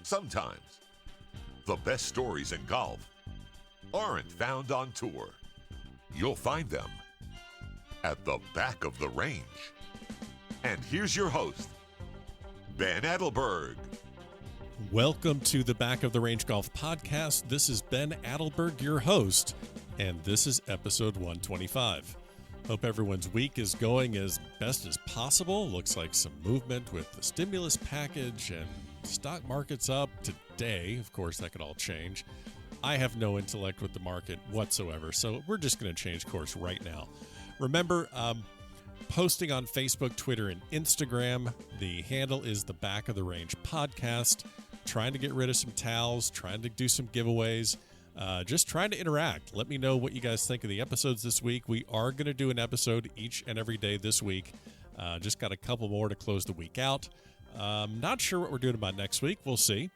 Sometimes the best stories in golf aren't found on tour. You'll find them at the back of the range. And here's your host, Ben Adelberg. Welcome to the Back of the Range Golf Podcast. This is Ben Adelberg, your host, and this is episode 125. Hope everyone's week is going as best as possible. Looks like some movement with the stimulus package and stock market's up today. Of course, that could all change. I have no intellect with the market whatsoever, so we're just going to change course right now. Remember, posting on Facebook, Twitter, and Instagram. The handle is the Back of the Range Podcast. Trying to get rid of some towels, trying to do some giveaways, just trying to interact. Let me know what you guys think of the episodes this week. We are going to do an episode each and every day this week. Just got a couple more to close the week out. Not sure what we're doing about next week. We'll see.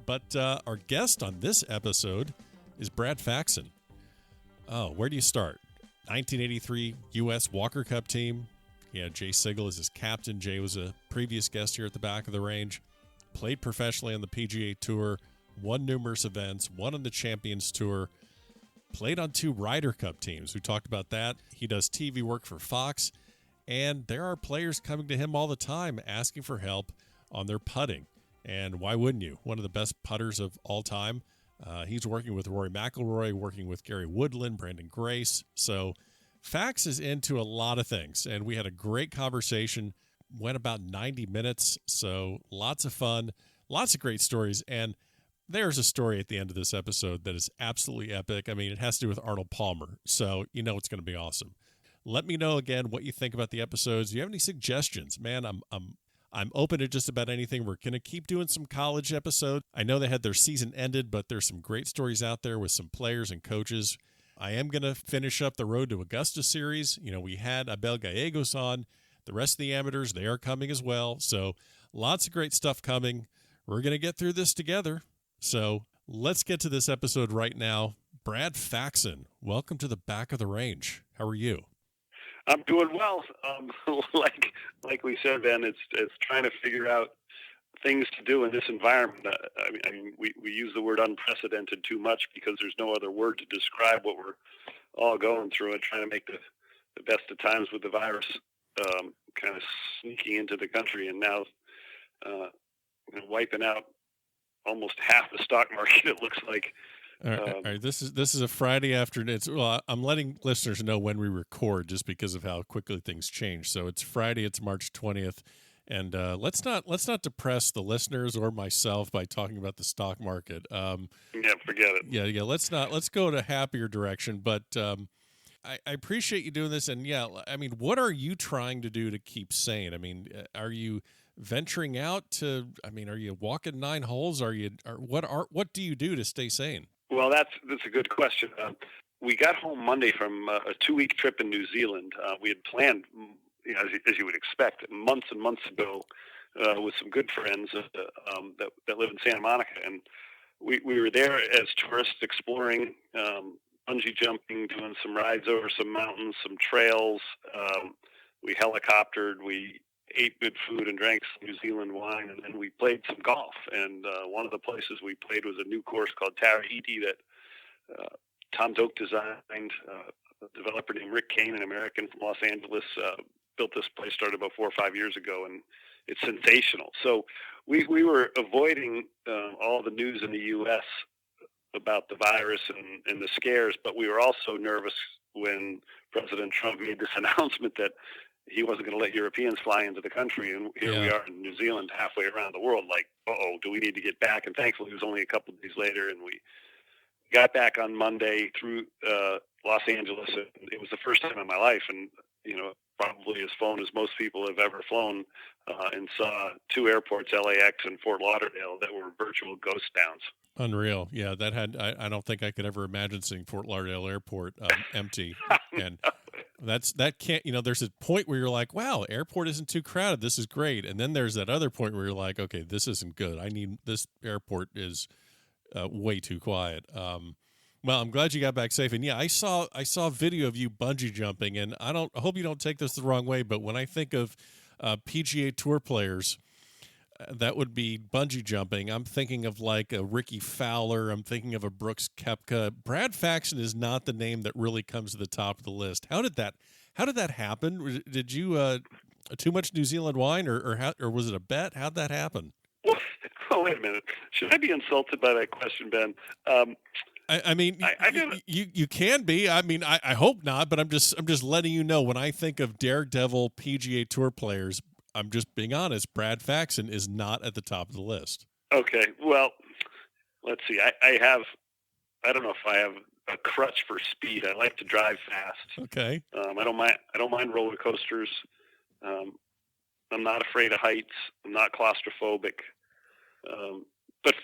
But our guest on this episode is Brad Faxon. Oh, where do you start? 1983 U.S. Walker Cup team. Yeah, Jay Sigel is his captain. Jay was a previous guest here at the Back of the Range. Played professionally on the PGA Tour. Won numerous events. Won on the Champions Tour. Played on 2 Ryder Cup teams. We talked about that. He does TV work for Fox. And there are players coming to him all the time asking for help on their putting. And why wouldn't you? One of the best putters of all time. He's working with Rory McIlroy, working with Gary Woodland, Brandon Grace. So Fax is into a lot of things. And we had a great conversation. Went about 90 minutes. So lots of fun, lots of great stories. And there's a story at the end of this episode that is absolutely epic. I mean, it has to do with Arnold Palmer. So you know it's going to be awesome. Let me know again what you think about the episodes. Do you have any suggestions? Man, I'm open to just about anything. We're going to keep doing some college episodes. I know they had their season ended, but there's some great stories out there with some players and coaches. I am going to finish up the Road to Augusta series. You know, we had Abel Gallegos on. The rest of the amateurs, they are coming as well. So lots of great stuff coming. We're going to get through this together. So let's get to this episode right now. Brad Faxon, welcome to the Back of the Range. How are you? I'm doing well. Like we said, Ben, it's trying to figure out things to do in this environment. I mean, we use the word unprecedented too much because there's no other word to describe what we're all going through and trying to make the best of times with the virus kind of sneaking into the country and now wiping out almost half the stock market, it looks like. All right. This is a Friday afternoon. I'm letting listeners know when we record just because of how quickly things change. So it's Friday. It's March 20th, and let's not depress the listeners or myself by talking about the stock market. Yeah, forget it. Yeah. Let's go to a happier direction. But I appreciate you doing this. And yeah, I mean, what are you trying to do to keep sane? I mean, are you venturing out to? I mean, are you walking 9 holes? What do you do to stay sane? Well, that's a good question. We got home Monday from a 2-week trip in New Zealand. We had planned, as you would expect, months and months ago with some good friends that live in Santa Monica. And we were there as tourists exploring, bungee jumping, doing some rides over some mountains, some trails. We helicoptered. We ate good food and drank some New Zealand wine, and then we played some golf. And one of the places we played was a new course called Tahiti that Tom Doak designed. A developer named Rick Kane, an American from Los Angeles, built this place, started about 4 or 5 years ago, and it's sensational. So we were avoiding all the news in the U.S. about the virus and the scares, but we were also nervous when President Trump made this announcement that he wasn't going to let Europeans fly into the country. And here we are in New Zealand, halfway around the world, like, do we need to get back? And thankfully, it was only a couple of days later, and we got back on Monday through Los Angeles. And it was the first time in my life, and, probably as flown as most people have ever flown, and saw 2 airports, LAX and Fort Lauderdale, that were virtual ghost towns. Unreal. Yeah, I don't think I could ever imagine seeing Fort Lauderdale Airport empty. And that can't, there's a point where you're like, wow, airport isn't too crowded. This is great. And then there's that other point where you're like, okay, this isn't good. This airport is way too quiet. Well, I'm glad you got back safe. And yeah, I saw a video of you bungee jumping, and I hope you don't take this the wrong way, but when I think of PGA Tour players that would be bungee jumping, I'm thinking of like a Ricky Fowler. I'm thinking of a Brooks Koepka. Brad Faxon is not the name that really comes to the top of the list. How did that happen? Did you too much New Zealand wine, or was it a bet? How'd that happen? Oh, wait a minute. Should I be insulted by that question, Ben? I mean, you can be. I mean, I hope not, but I'm just letting you know. When I think of daredevil PGA Tour players, I'm just being honest. Brad Faxon is not at the top of the list. Okay, well, let's see. I don't know if I have a crutch for speed. I like to drive fast. Okay. I don't mind roller coasters. I'm not afraid of heights. I'm not claustrophobic. But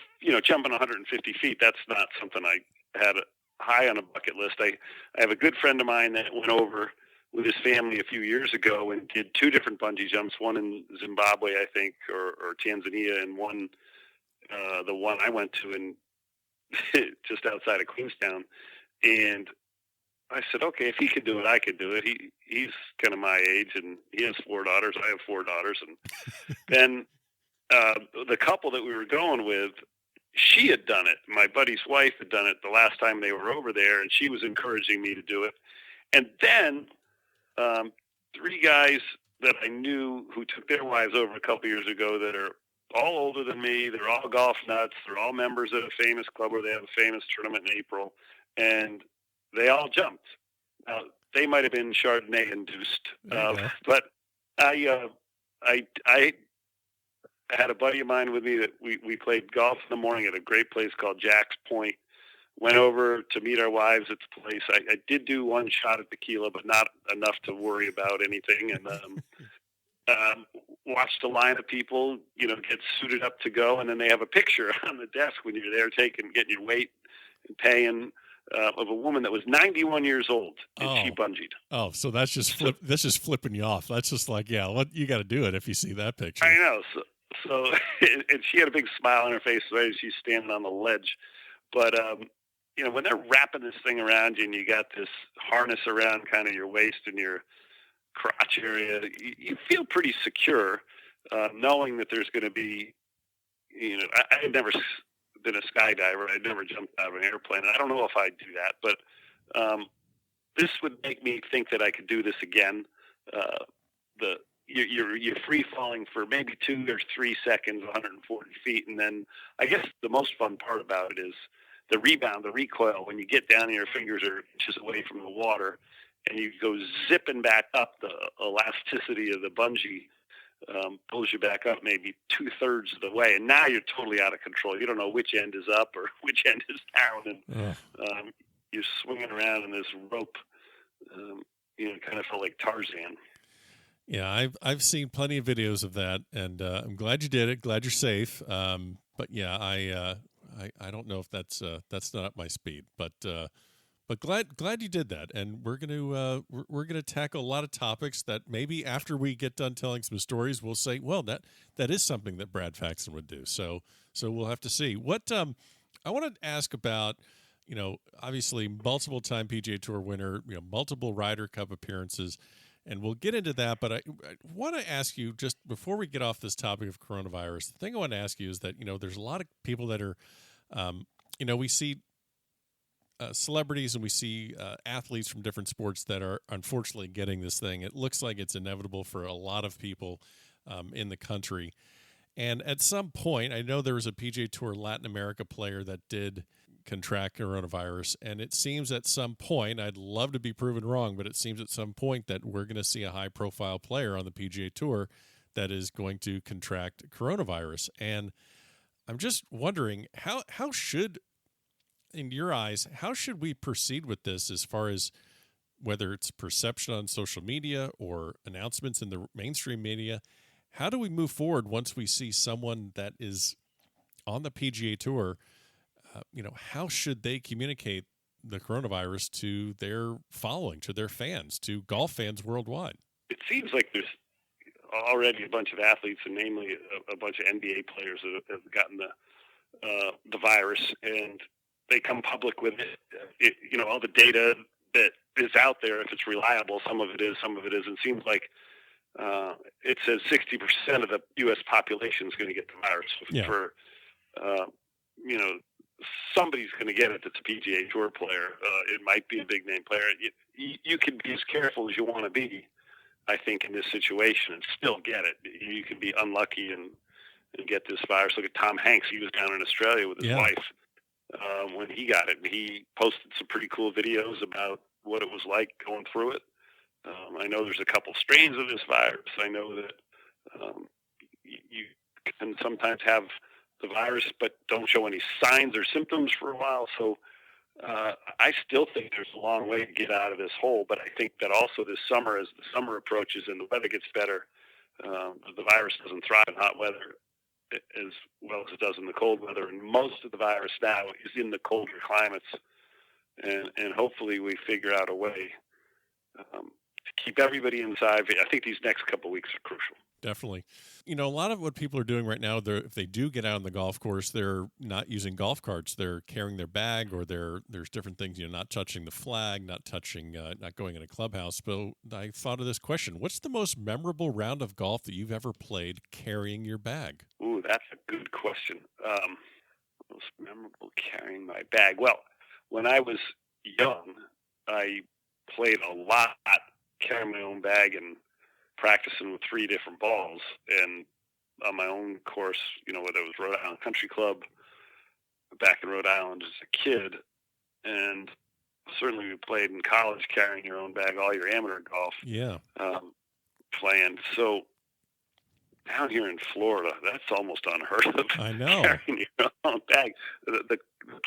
jumping 150 feet, that's not something I had high on a bucket list. I have a good friend of mine that went over with his family a few years ago and did 2 different bungee jumps, one in Zimbabwe, I think, or Tanzania, and one, the one I went to in just outside of Queenstown. And I said, okay, if he could do it, I could do it. He's kind of my age, and he has 4 daughters. I have 4 daughters. And then the couple that we were going with, she had done it. My buddy's wife had done it the last time they were over there, and she was encouraging me to do it. And then 3 guys that I knew who took their wives over a couple years ago that are all older than me. They're all golf nuts. They're all members of a famous club where they have a famous tournament in April, and they all jumped. Now, they might have been Chardonnay induced, but I had a buddy of mine with me that we played golf in the morning at a great place called Jack's Point. Went over to meet our wives at the place. I did do 1 shot of tequila, but not enough to worry about anything. And watched a line of people, get suited up to go, and then they have a picture on the desk when you're there getting your weight and paying of a woman that was 91 years old, and she bungeed. Oh, so that's just flipping you off. That's just like, yeah, you got to do it if you see that picture. I know. So and she had a big smile on her face as she's standing on the ledge. But when they're wrapping this thing around you and you got this harness around kind of your waist and your crotch area, you feel pretty secure, knowing that there's going to be, I had never been a skydiver. I'd never jumped out of an airplane. I don't know if I'd do that, but this would make me think that I could do this again. You're free falling for maybe 2 or 3 seconds, 140 feet, and then I guess the most fun part about it is the rebound, the recoil. When you get down and your fingers are inches away from the water, and you go zipping back up, the elasticity of the bungee pulls you back up maybe 2/3 of the way, and now you're totally out of control. You don't know which end is up or which end is down, and you're swinging around in this rope. Kind of felt like Tarzan. Yeah, I've seen plenty of videos of that, and I'm glad you did it. Glad you're safe. But yeah, I don't know if that's not up my speed, but glad you did that. And we're gonna tackle a lot of topics that maybe after we get done telling some stories, we'll say, well, that is something that Brad Faxon would do. So we'll have to see. What I want to ask about, obviously multiple time PGA Tour winner, multiple Ryder Cup appearances. And we'll get into that, but I want to ask you, just before we get off this topic of coronavirus, the thing I want to ask you is that, there's a lot of people that are, we see celebrities and we see athletes from different sports that are unfortunately getting this thing. It looks like it's inevitable for a lot of people in the country. And at some point, I know there was a PGA Tour Latin America player that did contract coronavirus, and it seems at some point, I'd love to be proven wrong, but it seems at some point that we're going to see a high-profile player on the PGA Tour that is going to contract coronavirus. And I'm just wondering, how should, in your eyes, how should we proceed with this as far as whether it's perception on social media or announcements in the mainstream media? How do we move forward once we see someone that is on the PGA Tour? How should they communicate the coronavirus to their following, to their fans, to golf fans worldwide? It seems like there's already a bunch of athletes, and namely a bunch of NBA players that have gotten the virus, and they come public with it. All the data that is out there, if it's reliable, some of it is, some of it isn't. It seems like it says 60% of the U.S. population is going to get the virus. Yeah. For somebody's going to get it that's a PGA Tour player. It might be a big name player. You can be as careful as you want to be, I think, in this situation and still get it. You can be unlucky and get this virus. Look at Tom Hanks. He was down in Australia with his wife when he got it. And he posted some pretty cool videos about what it was like going through it. I know there's a couple strains of this virus. I know that you can sometimes have the virus but don't show any signs or symptoms for a while. So I still think there's a long way to get out of this hole. But I think that also this summer, as the summer approaches and the weather gets better, the virus doesn't thrive in hot weather as well as it does in the cold weather. And most of the virus now is in the colder climates. And hopefully we figure out a way to keep everybody inside. I think these next couple of weeks are crucial. Definitely. A lot of what people are doing right now, if they do get out on the golf course, they're not using golf carts. They're carrying their bag, or there's different things, not touching the flag, not going in a clubhouse. But I thought of this question. What's the most memorable round of golf that you've ever played carrying your bag? Ooh, that's a good question. Most memorable carrying my bag. Well, when I was young, I played a lot carrying my own bag and practicing with 3 different balls. And on my own course, whether it was Rhode Island Country Club, back in Rhode Island as a kid, and certainly we played in college carrying your own bag, all your amateur golf. Yeah. Playing. So down here in Florida, that's almost unheard of. I know. Carrying your own bag. The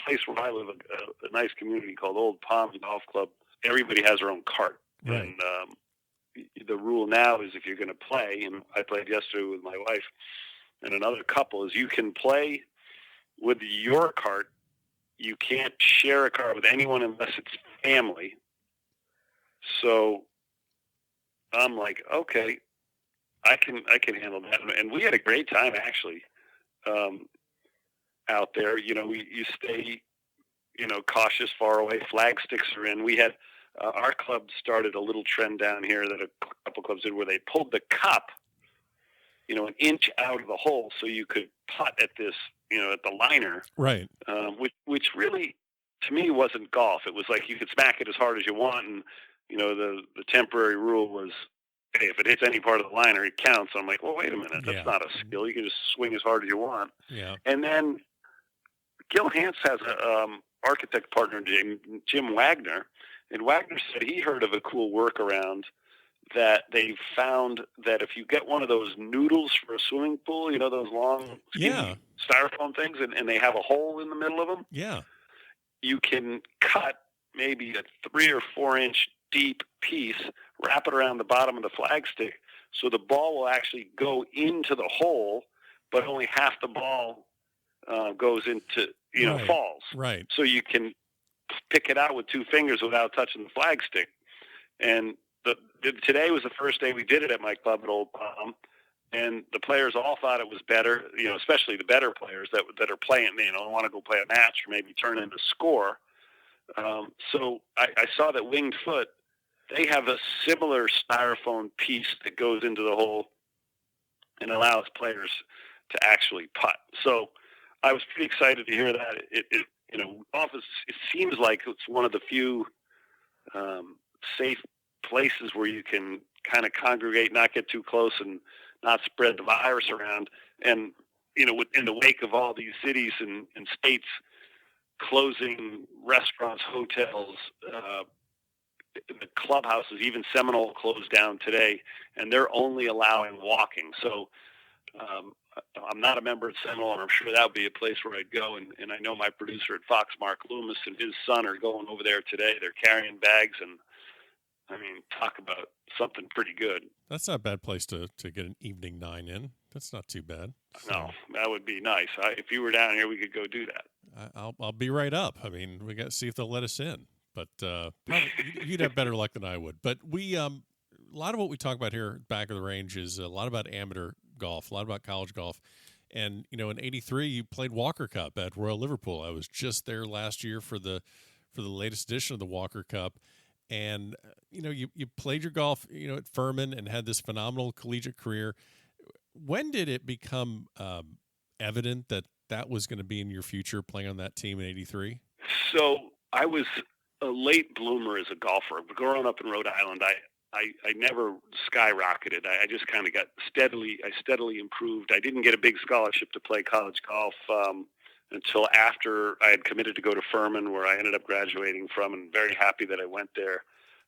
place where I live, a nice community called Old Palm Golf Club, everybody has their own cart. Right. And the rule now is if you're going to play, and I played yesterday with my wife and another couple, is you can play with your cart. You can't share a cart with anyone unless it's family. So I'm like, okay, I can handle that. And we had a great time, actually, out there. You stay, cautious, far away. Flag sticks are in. We had our club started a little trend down here that a couple clubs did, where they pulled the cup, an inch out of the hole, so you could putt at this, at the liner. Right. Which really, to me, wasn't golf. It was like you could smack it as hard as you want, and the temporary rule was, hey, if it hits any part of the liner, it counts. I'm like, well, wait a minute, that's not a skill. You can just swing as hard as you want. Yeah. And then Gil Hance has a architect partner, Jim Wagner. And Wagner said he heard of a cool workaround that they found that if you get one of those noodles for a swimming pool, those long styrofoam things, and they have a hole in the middle of them, you can cut maybe a 3 or 4 inch deep piece, wrap it around the bottom of the flagstick, so the ball will actually go into the hole, but only half the ball goes into, falls. Right. So you can pick it out with 2 fingers without touching the flagstick. And today was the first day we did it at my club at Old Palm, and the players all thought it was better, especially the better players that are playing, want to go play a match or maybe turn in a score. So I saw that Winged Foot, they have a similar styrofoam piece that goes into the hole and allows players to actually putt. So I was pretty excited to hear that. It seems like it's one of the few safe places where you can kind of congregate, not get too close, and not spread the virus around. And, in the wake of all these cities and states closing restaurants, hotels, the clubhouses, even Seminole closed down today, and they're only allowing walking. So I'm not a member at Seminole, and I'm sure that would be a place where I'd go. And I know my producer at Fox, Mark Loomis, and his son are going over there today. They're carrying bags, and talk about something pretty good. That's not a bad place to get an evening 9 in. That's not too bad. So, no, that would be nice. If you were down here, we could go do that. I'll be right up. We got to see if they'll let us in. But probably, you'd have better luck than I would. But we a lot of what we talk about here at Back of the Range is a lot about amateur golf, a lot about college golf. And, in '83, you played Walker Cup at Royal Liverpool. I was just there last year for the latest edition of the Walker Cup. and you played your golf at Furman and had this phenomenal collegiate career. When did it become evident that that was going to be in your future, playing on that team in '83? So I was a late bloomer as a golfer. Growing up in Rhode Island, I never skyrocketed. I just kind of got steadily improved. I didn't get a big scholarship to play college golf until after I had committed to go to Furman, where I ended up graduating from, and very happy that I went there.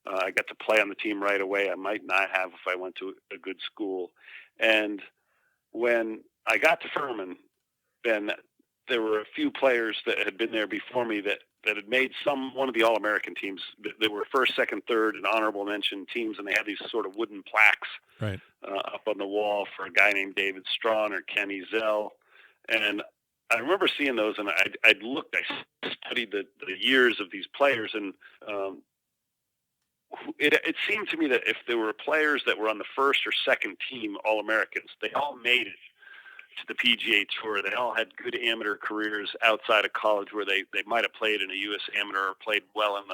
I got to play on the team right away. I might not have if I went to a good school. And when I got to Furman, then there were a few players that had been there before me that had made one of the All-American teams. They were first, second, third, and honorable mention teams, and they had these sort of wooden plaques up on the wall for a guy named David Strawn or Kenny Zell. And I remember seeing those, and I studied the years of these players, and it seemed to me that if there were players that were on the first or second team All-Americans, they all made it to the PGA Tour. They all had good amateur careers outside of college, where they might have played in a U.S. amateur or played well in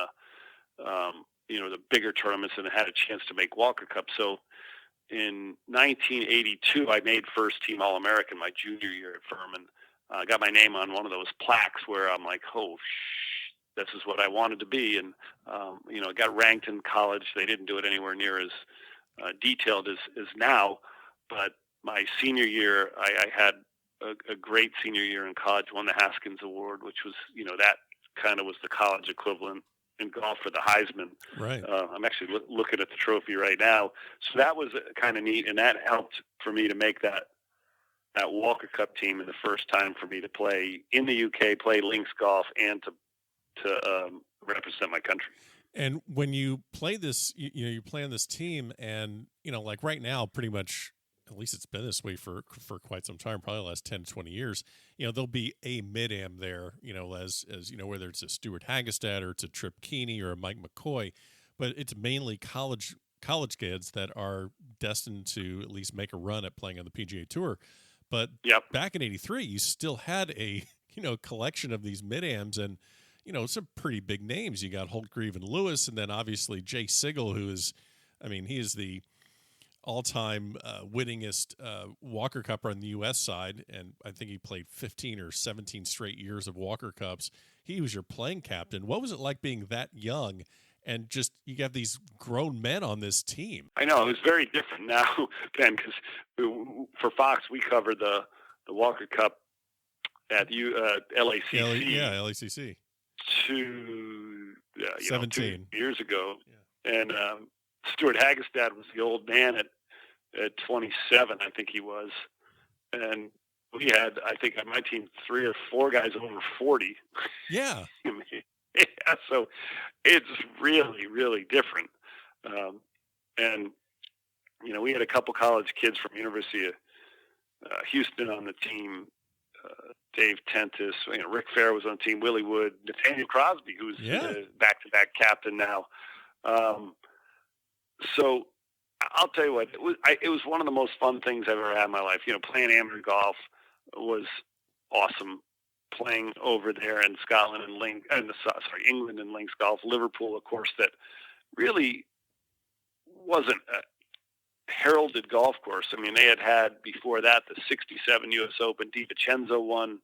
the bigger tournaments and had a chance to make Walker Cup. So in 1982, I made first team All-American my junior year at Furman. I got my name on one of those plaques where I'm like, this is what I wanted to be. And, I got ranked in college. They didn't do it anywhere near as detailed as now. But my senior year, I had a great senior year in college, won the Haskins Award, which was, that kind of was the college equivalent in golf for the Heisman. Right. I'm actually looking at the trophy right now. So that was kind of neat, and that helped for me to make that Walker Cup team, and the first time for me to play in the UK, play links golf, and to represent my country. And when you play this, you play on this team, and like right now, pretty much, at least it's been this way for quite some time, probably the last 10 to 20 years. There'll be a mid-am there, as whether it's a Stuart Hagestad or it's a Trip Keeney or a Mike McCoy, but it's mainly college kids that are destined to at least make a run at playing on the PGA Tour. But back in '83, you still had a collection of these mid-ams, and some pretty big names. You got Holtgreave and Lewis, and then obviously Jay Sigel, who is, he is the all-time winningest Walker Cupper on the U.S. side, and I think he played 15 or 17 straight years of Walker Cups. He was your playing captain. What was it like being that young, and just you got these grown men on this team? I know, it was very different now, Ben, because for Fox, we covered the Walker Cup at LACC. LACC. 17 2 years ago. Yeah. And Stuart Hagestad was the old man at 27, I think he was. And we had, I think on my team, 3 or 4 guys over 40. Yeah. So it's really, really different. And, we had a couple college kids from University of Houston on the team. Dave Tentis, Rick Fair was on the team, Willie Wood, Nathaniel Crosby, who's back-to-back captain now. So I'll tell you what, it was one of the most fun things I've ever had in my life. Playing amateur golf was awesome. Playing over there in Scotland and England and links golf, Liverpool, of course, that really wasn't a heralded golf course. They had before that the '67 U.S. Open. DiVincenzo won.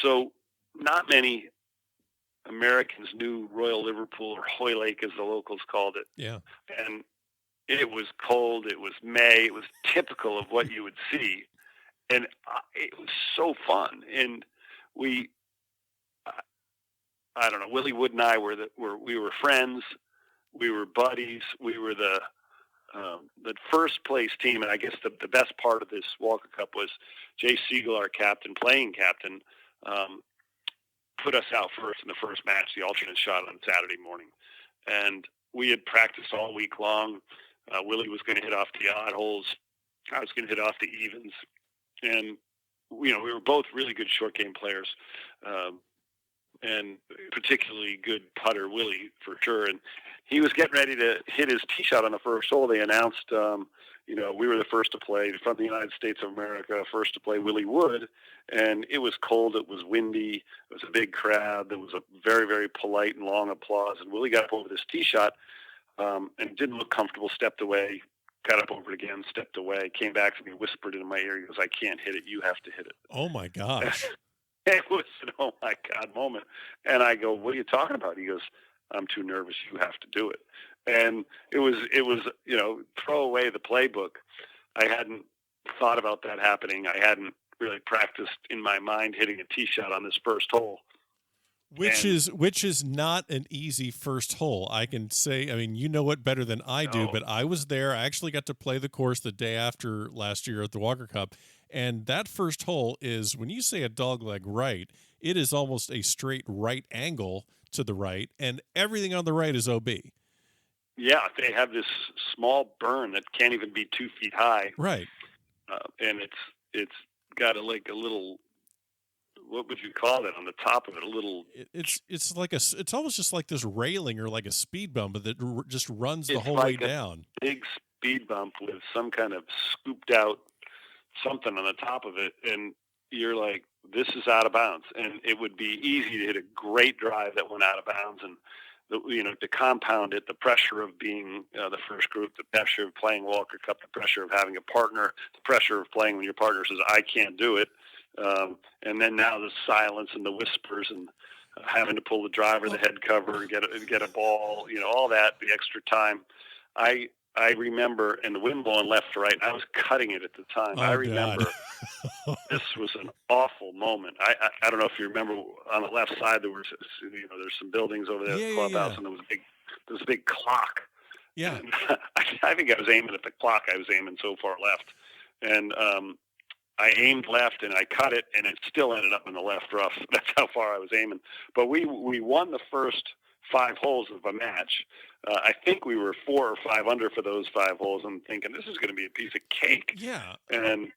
So not many Americans knew Royal Liverpool, or Hoylake as the locals called it. Yeah. And it was cold. It was May. It was typical of what you would see. And it was so fun. And we, I don't know, Willie Wood and I we were friends. We were buddies. We were the first place team, and I guess the best part of this Walker Cup was Jay Sigel, our playing captain, put us out first in the first match, the alternate shot on Saturday morning. And we had practiced all week long. Willie was going to hit off the odd holes. I was going to hit off the evens. And, we were both really good short game players, and particularly good putter, Willie, for sure. And he was getting ready to hit his tee shot on the first hole. They announced, we were the first to play from the United States of America, first to play Willie Wood, and it was cold, it was windy, it was a big crowd, there was a very, very polite and long applause, and Willie got up over this tee shot and didn't look comfortable, stepped away, got up over it again, stepped away, came back to me, whispered in my ear, he goes, "I can't hit it, you have to hit it." Oh, my gosh. It was an oh my God moment. And I go, "What are you talking about?" He goes, "I'm too nervous, you have to do it." And it was, throw away the playbook. I hadn't thought about that happening. I hadn't really practiced in my mind hitting a tee shot on this first hole. Which is not an easy first hole. I can say, I mean, you know it better than I do, but I was there. I actually got to play the course the day after last year at the Walker Cup. And that first hole is, when you say a dogleg right, it is almost a straight right angle to the right, and everything on the right is OB. Yeah, they have this small burn that can't even be 2 feet high. Right. And it's got a little, what would you call it on the top of it? A little. It's almost just like this railing or like a speed bump that just runs the whole way down. Big speed bump with some kind of scooped out something on the top of it, and you're like, this is out of bounds. And it would be easy to hit a great drive that went out of bounds, and to compound it, the pressure of being the first group, the pressure of playing Walker Cup, the pressure of having a partner, the pressure of playing when your partner says, "I can't do it," and then now the silence and the whispers and having to pull the driver, the head cover, and get a ball, all that, the extra time. I remember, and the wind blowing left to right, and I was cutting it at the time. Oh, I remember this was an awful moment. I don't know if you remember, on the left side there was, there's some buildings over there at the clubhouse, and there was a big clock. Yeah. And I think I was aiming at the clock. I was aiming so far left, and I aimed left, and I cut it, and it still ended up in the left rough. That's how far I was aiming. But we won the first 5 holes of a match. I think we were 4 or 5 under for those 5 holes. I'm thinking, this is going to be a piece of cake. Yeah. And,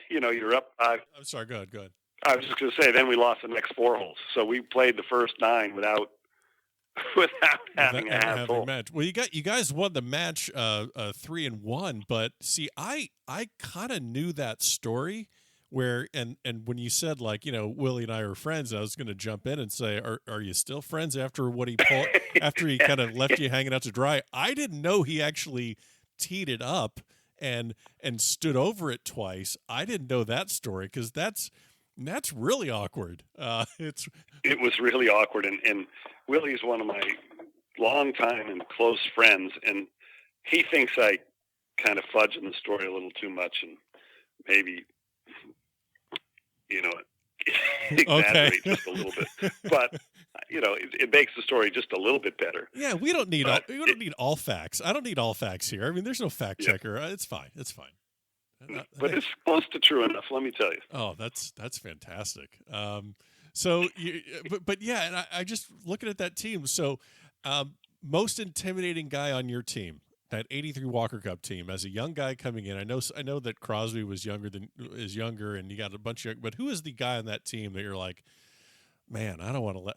you're up 5. I'm sorry, go ahead. I was just going to say, then we lost the next 4 holes. So we played the first 9 without having a half hole. Match. Well, you guys won the match 3-1, but see, I kind of knew that story where, and when you said, like, Willie and I are friends, I was going to jump in and say, are you still friends after what he pulled, after he kind of left you hanging out to dry? I didn't know he actually teed it up and stood over it twice. I didn't know that story, because that's really awkward. It was really awkward, and Willie is one of my longtime and close friends, and he thinks I kind of fudge in the story a little too much, and maybe exaggerate just a little bit, but it makes the story just a little bit better. Yeah, we don't need all facts. I don't need all facts here. I mean, there's no fact checker. It's fine. But it's close to true enough, let me tell you. Oh, that's fantastic. So, but yeah, and I just looking at that team. So, most intimidating guy on your team, that '83 Walker Cup team, as a young guy coming in. I know that Crosby was younger, and you got a bunch of. But who is the guy on that team that you're like, man, I don't want to let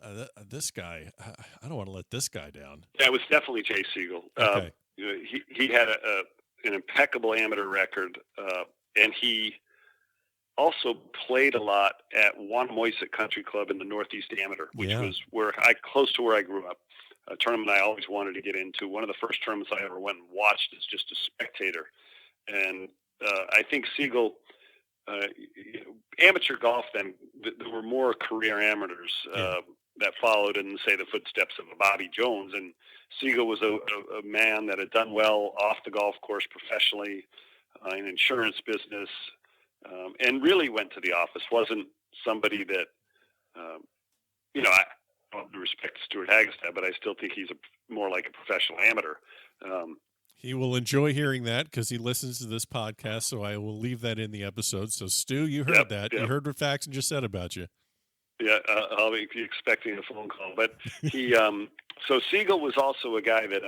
this guy. I don't want to let this guy down. Yeah, it was definitely Jay Siegel. Okay. He had an impeccable amateur record, and he also played a lot at Wannamoisett Country Club in the Northeast Amateur, which was close to where I grew up. A tournament I always wanted to get into. One of the first tournaments I ever went and watched as just a spectator. And I think Siegel, amateur golf then, there were more career amateurs that followed in, say, the footsteps of Bobby Jones. And Siegel was a man that had done well off the golf course professionally, in insurance business, and really went to the office. Wasn't somebody that, I all due respect to Stuart Hagestad, but I still think he's more like a professional amateur. He will enjoy hearing that, because he listens to this podcast, so I will leave that in the episode. So, Stu, you heard that. Yep. You heard what Faxon just said about you. Yeah, I'll be expecting a phone call. But he, so Siegel was also a guy that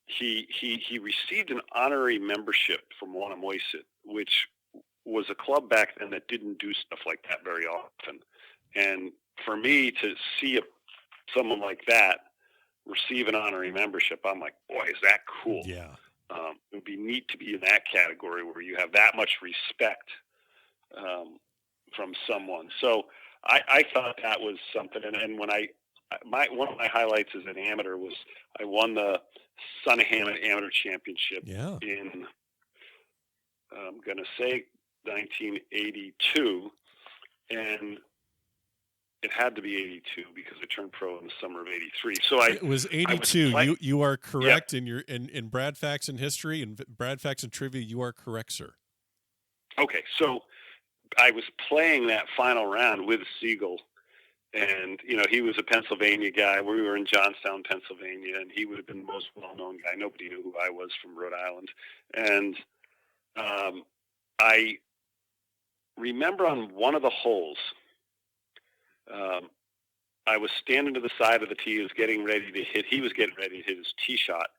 he received an honorary membership from Wannamoisett, which was a club back then that didn't do stuff like that very often. And for me to see someone like that receive an honorary membership, I'm like, boy, is that cool. Yeah. would be neat to be in that category where you have that much respect from someone. So I thought that was something. And when one of my highlights as an amateur was I won the Sunnyhammock Amateur Championship in, I'm going to say 1982, and it had to be 82 because I turned pro in the summer of 83. So it was 82. You are correct in Brad Faxon history and Brad Faxon trivia. You are correct, sir. Okay, so I was playing that final round with Siegel, and he was a Pennsylvania guy. We were in Johnstown, Pennsylvania, and he would have been the most well-known guy. Nobody knew who I was from Rhode Island, and I remember on one of the holes, I was standing to the side of the tee. He was getting ready to hit his tee shot.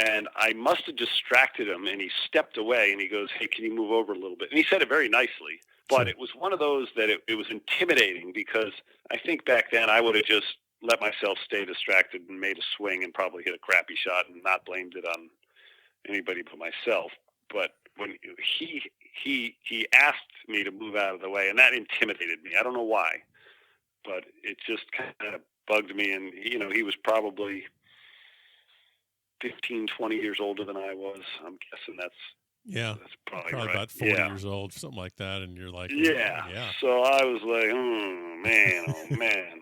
And I must have distracted him, and he stepped away, and he goes, "Hey, can you move over a little bit?" And he said it very nicely, but it was one of those that it was intimidating, because I think back then I would have just let myself stay distracted and made a swing and probably hit a crappy shot and not blamed it on anybody but myself. But when he asked me to move out of the way, and that intimidated me. I don't know why, but it just kind of bugged me. And, he was probably 15, 20 years older than I was. I'm guessing that's probably right. About 40 years old, something like that. And you're like, yeah. So I was like, oh man.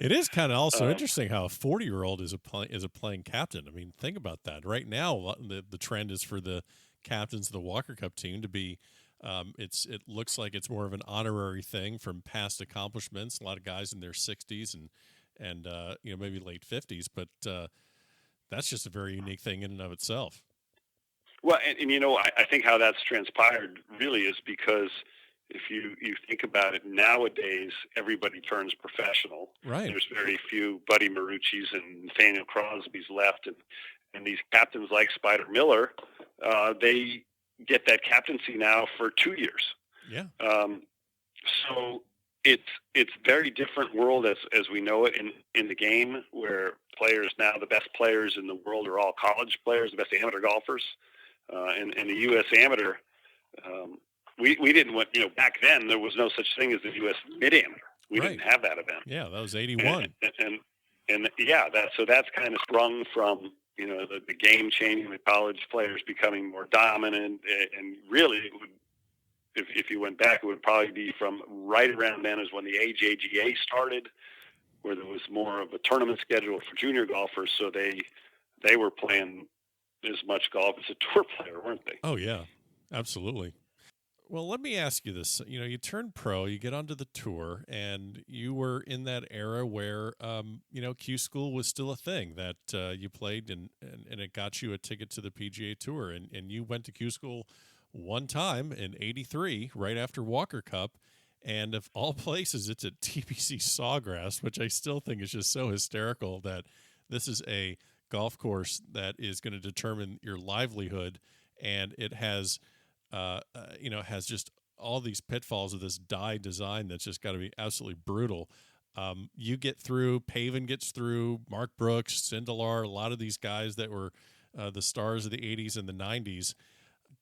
It is kind of also interesting how a 40-year-old is a playing captain. I mean, think about that. Right now, the trend is for the captains of the Walker Cup team to be. It looks like it's more of an honorary thing from past accomplishments. A lot of guys in their 60s and maybe late 50s, but that's just a very unique thing in and of itself. Well, and I think how that's transpired really is because if you think about it, nowadays everybody turns professional. Right. There's very few Buddy Marucci's and Nathaniel Crosby's left, and these captains like Spider Miller, they get that captaincy now for 2 years. Yeah. So it's very different world as we know it in the game, where players now, the best players in the world are all college players, the best amateur golfers. And the U.S. Amateur, we didn't want, back then there was no such thing as the U.S. Mid-Amateur. We didn't have that event. Yeah, that was 81. And that's kind of sprung from, the game changing, the college players becoming more dominant. And really, it would, if you went back, it would probably be from right around then is when the AJGA started, where there was more of a tournament schedule for junior golfers. So they were playing as much golf as a tour player, weren't they? Oh, yeah, absolutely. Well, let me ask you this. You turn pro, you get onto the tour, and you were in that era where, Q School was still a thing, that you played and it got you a ticket to the PGA Tour. And you went to Q School one time in 83, right after Walker Cup. And of all places, it's at TPC Sawgrass, which I still think is just so hysterical that this is a golf course that is going to determine your livelihood, and it has has just all these pitfalls of this die design that's just got to be absolutely brutal. You get through, Pavin gets through, Mark Brooks, Sindelar, a lot of these guys that were the stars of the 80s and the 90s.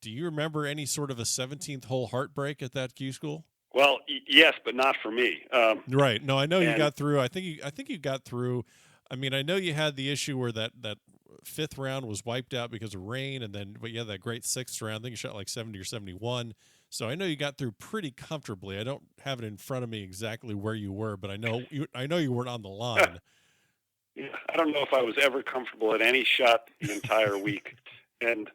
Do you remember any sort of a 17th hole heartbreak at that Q School? Well, yes, but not for me. Right. No, I know you got through. I think you got through. I mean, I know you had the issue where that fifth round was wiped out because of rain, but you had that great sixth round. I think you shot like 70 or 71. So I know you got through pretty comfortably. I don't have it in front of me exactly where you were, but I know you weren't on the line. Yeah, I don't know if I was ever comfortable at any shot the entire week, and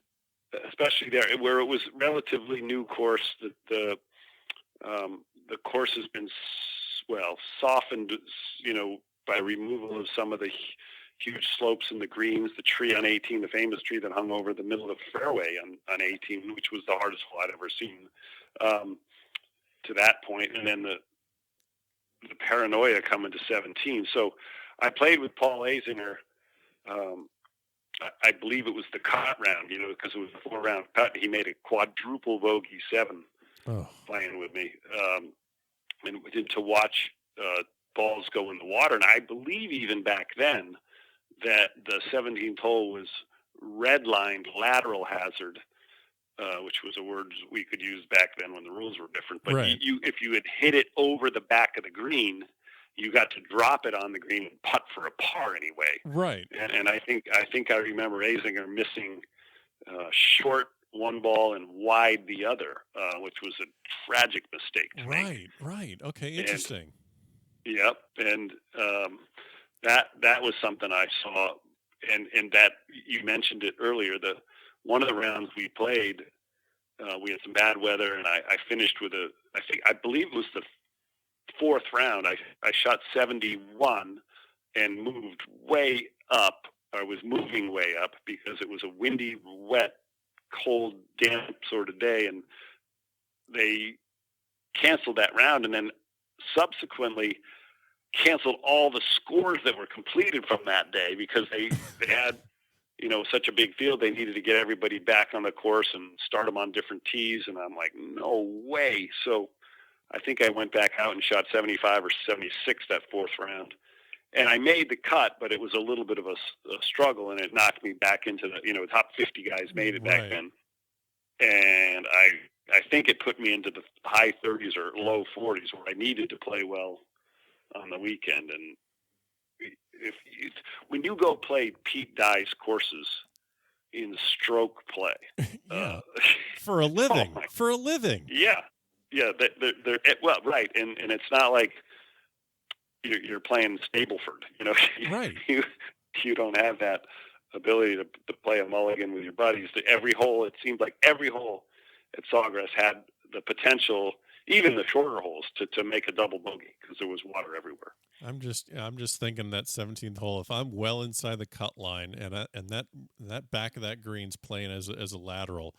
especially there where it was relatively new course. The course has been softened, by removal of some of the huge slopes in the greens, the tree on 18, the famous tree that hung over the middle of the fairway on 18, which was the hardest hole I'd ever seen to that point, and then the paranoia coming to 17. So I played with Paul Azinger. I believe it was the cut round, because it was a 4-round cut. He made a quadruple bogey 7 playing with me, and to watch balls go in the water. And I believe even back then that the 17th hole was red-lined lateral hazard, which was a word we could use back then when the rules were different. But Right. if you had hit it over the back of the green, you got to drop it on the green and putt for a par anyway. Right. And I think I remember Azinger missing short one ball and wide the other, which was a tragic mistake to make. Right. Okay, interesting. Yep, and that was something I saw, and that you mentioned it earlier. One of the rounds we played, we had some bad weather, and I finished with I believe it was the fourth round. I shot 71 and moved way up. I was moving way up because it was a windy, wet, cold, damp sort of day, and they canceled that round, and then subsequently canceled all the scores that were completed from that day because they had, such a big field. They needed to get everybody back on the course and start them on different tees. And I'm like, no way. So I think I went back out and shot 75 or 76 that fourth round. And I made the cut, but it was a little bit of a struggle, and it knocked me back into the, top 50 guys made it back then. And I think it put me into the high 30s or low 40s where I needed to play well on the weekend. And when you go play Pete Dye's courses in stroke play, for a living, yeah, they're well, right, and it's not like you're playing Stableford, right? You don't have that ability to play a mulligan with your buddies. Every hole, it seemed like every hole at Sawgrass had the potential, even the shorter holes, to make a double bogey because there was water everywhere. I'm just thinking that 17th hole. If I'm well inside the cut line and that back of that green's playing as a lateral,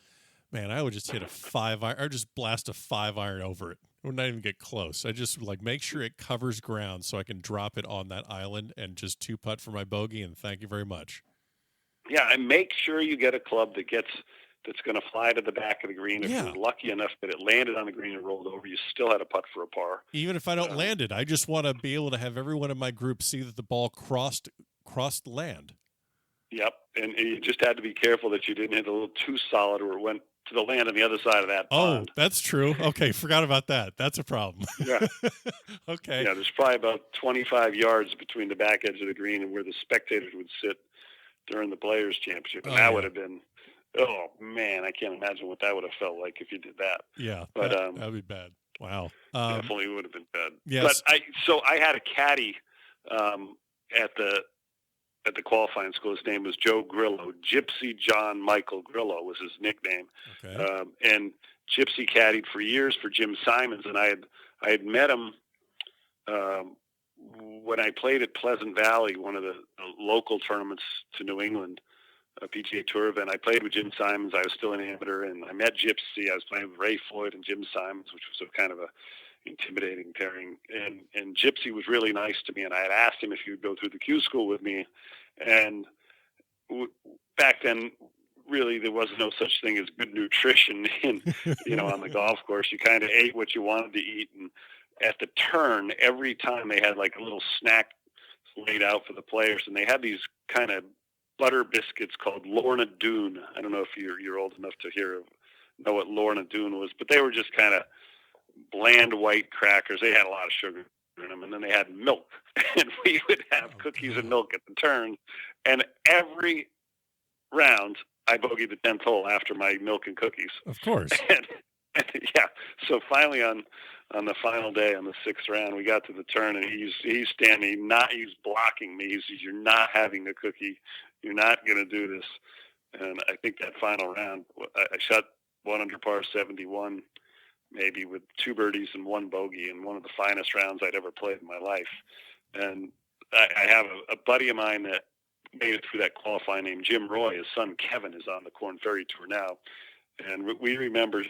man, I would just hit a 5-iron or just blast a 5-iron over it. I would not even get close. I just make sure it covers ground so I can drop it on that island and just 2-putt for my bogey. And thank you very much. Yeah, and make sure you get a club that's going to fly to the back of the green. If you're lucky enough that it landed on the green and rolled over, you still had a putt for a par. Even if I don't land it, I just want to be able to have everyone in my group see that the ball crossed the land. Yep, and you just had to be careful that you didn't hit a little too solid or it went to the land on the other side of that pond. Oh, that's true. Okay, forgot about that. That's a problem. Yeah. Okay. Yeah, there's probably about 25 yards between the back edge of the green and where the spectators would sit during the Players' Championship. And that would have been, oh, man, I can't imagine what that would have felt like if you did that. Yeah, but that would be bad. Wow. Definitely would have been bad. Yes. But I had a caddy at the qualifying school. His name was Joe Grillo. Gypsy John Michael Grillo was his nickname. Okay. And Gypsy caddied for years for Jim Simons, and I had met him when I played at Pleasant Valley, one of the local tournaments to New England, a PGA Tour event. I played with Jim Simons. I was still an amateur, and I met Gypsy. I was playing with Ray Floyd and Jim Simons, which was a kind of a intimidating pairing. And Gypsy was really nice to me, and I had asked him if he would go through the Q school with me. And back then, really, there was no such thing as good nutrition on the golf course. You kind of ate what you wanted to eat. And at the turn, every time they had like a little snack laid out for the players, and they had these kind of butter biscuits called Lorna Doone. I don't know if you're old enough to know what Lorna Doone was, but they were just kind of bland white crackers. They had a lot of sugar in them, and then they had milk, and we would have cookies and milk at the turn. And every round, I bogeyed the 10th hole after my milk and cookies. Of course. And yeah. So finally, on the final day, on the 6th round, we got to the turn, and he's standing, he's blocking me. He says, "You're not having the cookie. You're not going to do this." And I think that final round, I shot 1 under par 71, maybe with 2 birdies and 1 bogey, and one of the finest rounds I'd ever played in my life. And I have a buddy of mine that made it through that qualifying named Jim Roy. His son Kevin is on the Korn Ferry Tour now. And we remember,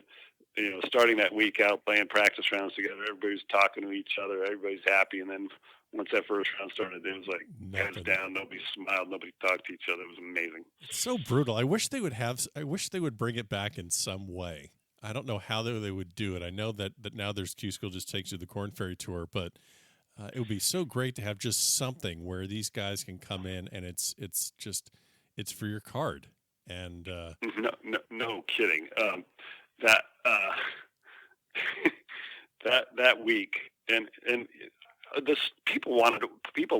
starting that week out playing practice rounds together. Everybody's talking to each other. Everybody's happy. And then once that first round started, it was like heads down. Nobody smiled. Nobody talked to each other. It was amazing. It's so brutal. I wish they would bring it back in some way. I don't know how they would do it. I know that now there's Q School just takes you to the Korn Ferry Tour, but it would be so great to have just something where these guys can come in and it's for your card. And no kidding. That that week, and this people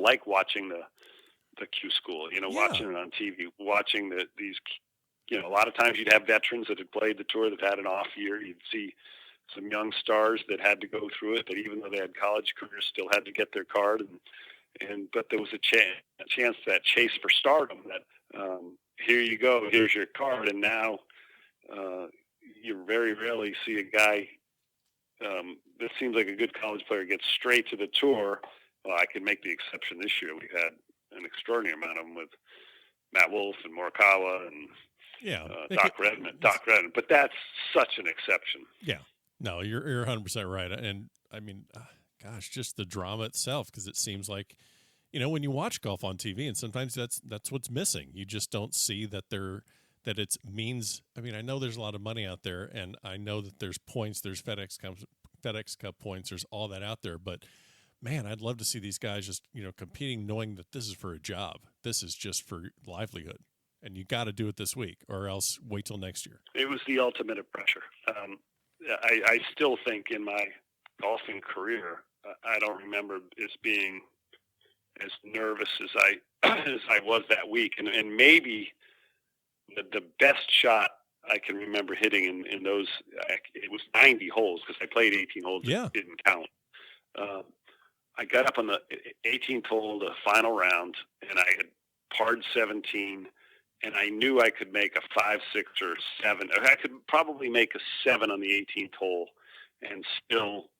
like watching the Q School. Watching it on TV, watching these. A lot of times you'd have veterans that had played the tour that had an off year. You'd see some young stars that had to go through it, that even though they had college careers, still had to get their card. But there was a chance, that chase for stardom, that here you go, here's your card, and now you very rarely see a guy that seems like a good college player get straight to the tour. Well, I can make the exception this year. We had an extraordinary amount of them with Matt Wolff and Morikawa and Doc Redman. But that's such an exception. Yeah. No, you're 100% right. And I mean, gosh, just the drama itself, because it seems like, when you watch golf on TV, and sometimes that's what's missing. You just don't see that it means. I mean, I know there's a lot of money out there, and I know that there's points, there's FedEx Cup points, there's all that out there. But man, I'd love to see these guys just competing, knowing that this is for a job. This is just for livelihood, and you got to do it this week, or else wait till next year. It was the ultimate of pressure. I still think in my golfing career, I don't remember as being as nervous as I was that week, and maybe the best shot I can remember hitting in those, it was 90 holes, because I played 18 holes. Yeah. It didn't count. I got up on the 18th hole, the final round, and I had parred 17, and I knew I could make a 5, 6, or 7. I could probably make a 7 on the 18th hole and still,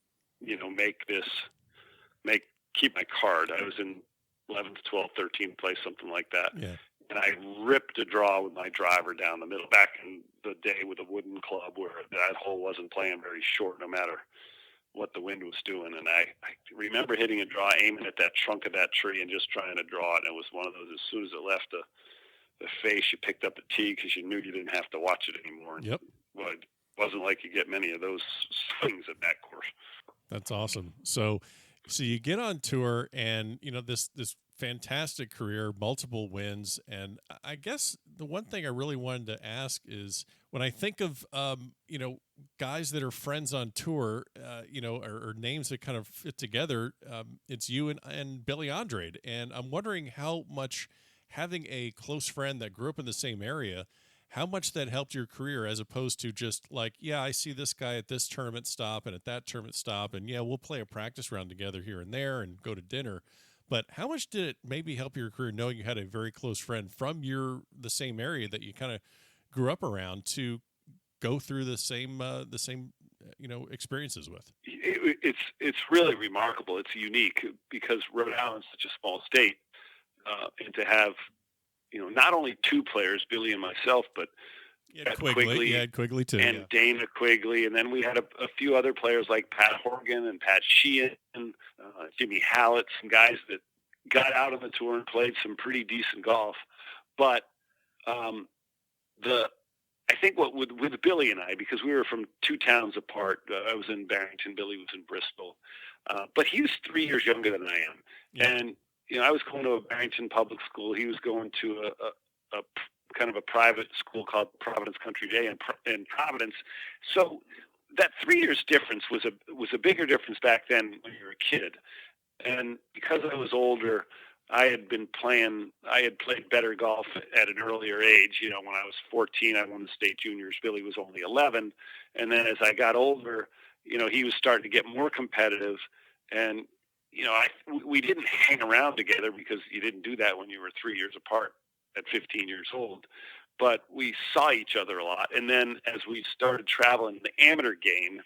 keep my card. I was in 11th, 12th, 13th place, something like that. Yeah. And I ripped a draw with my driver down the middle, back in the day with a wooden club, where that hole wasn't playing very short no matter what the wind was doing. And I remember hitting a draw, aiming at that trunk of that tree and just trying to draw it. And it was one of those, as soon as it left the face, you picked up the tee because you knew you didn't have to watch it anymore. Yep. Well, it wasn't like you get many of those swings at that course. That's awesome. So you get on tour, and this fantastic career, multiple wins, and I guess the one thing I really wanted to ask is, when I think of guys that are friends on tour, or names that kind of fit together, it's you and Billy Andrade, and I'm wondering how much having a close friend that grew up in the same area, how much that helped your career, as opposed to just like, I see this guy at this tournament stop and at that tournament stop, and we'll play a practice round together here and there and go to dinner. But how much did it maybe help your career knowing you had a very close friend from the same area that you kind of grew up around to go through the same experiences with? It's really remarkable. It's unique because Rhode Island's such a small state, and to have not only two players, Billy and myself, but Quigley. You had Quigley too. And Dana Quigley. And then we had a few other players like Pat Horgan and Pat Sheehan, Jimmy Hallett, some guys that got out on the tour and played some pretty decent golf. But I think what with Billy and I, because we were from two towns apart, I was in Barrington, Billy was in Bristol, but he was 3 years younger than I am. Yeah. And I was going to a Barrington public school. He was going to a kind of a private school called Providence Country Day in Providence. So that 3 years difference was a bigger difference back then when you were a kid. And because I was older, I had played better golf at an earlier age. When I was 14, I won the state juniors. Billy was only 11. And then as I got older, he was starting to get more competitive. And we didn't hang around together because you didn't do that when you were 3 years apart at 15 years old. But we saw each other a lot. And then as we started traveling the amateur game,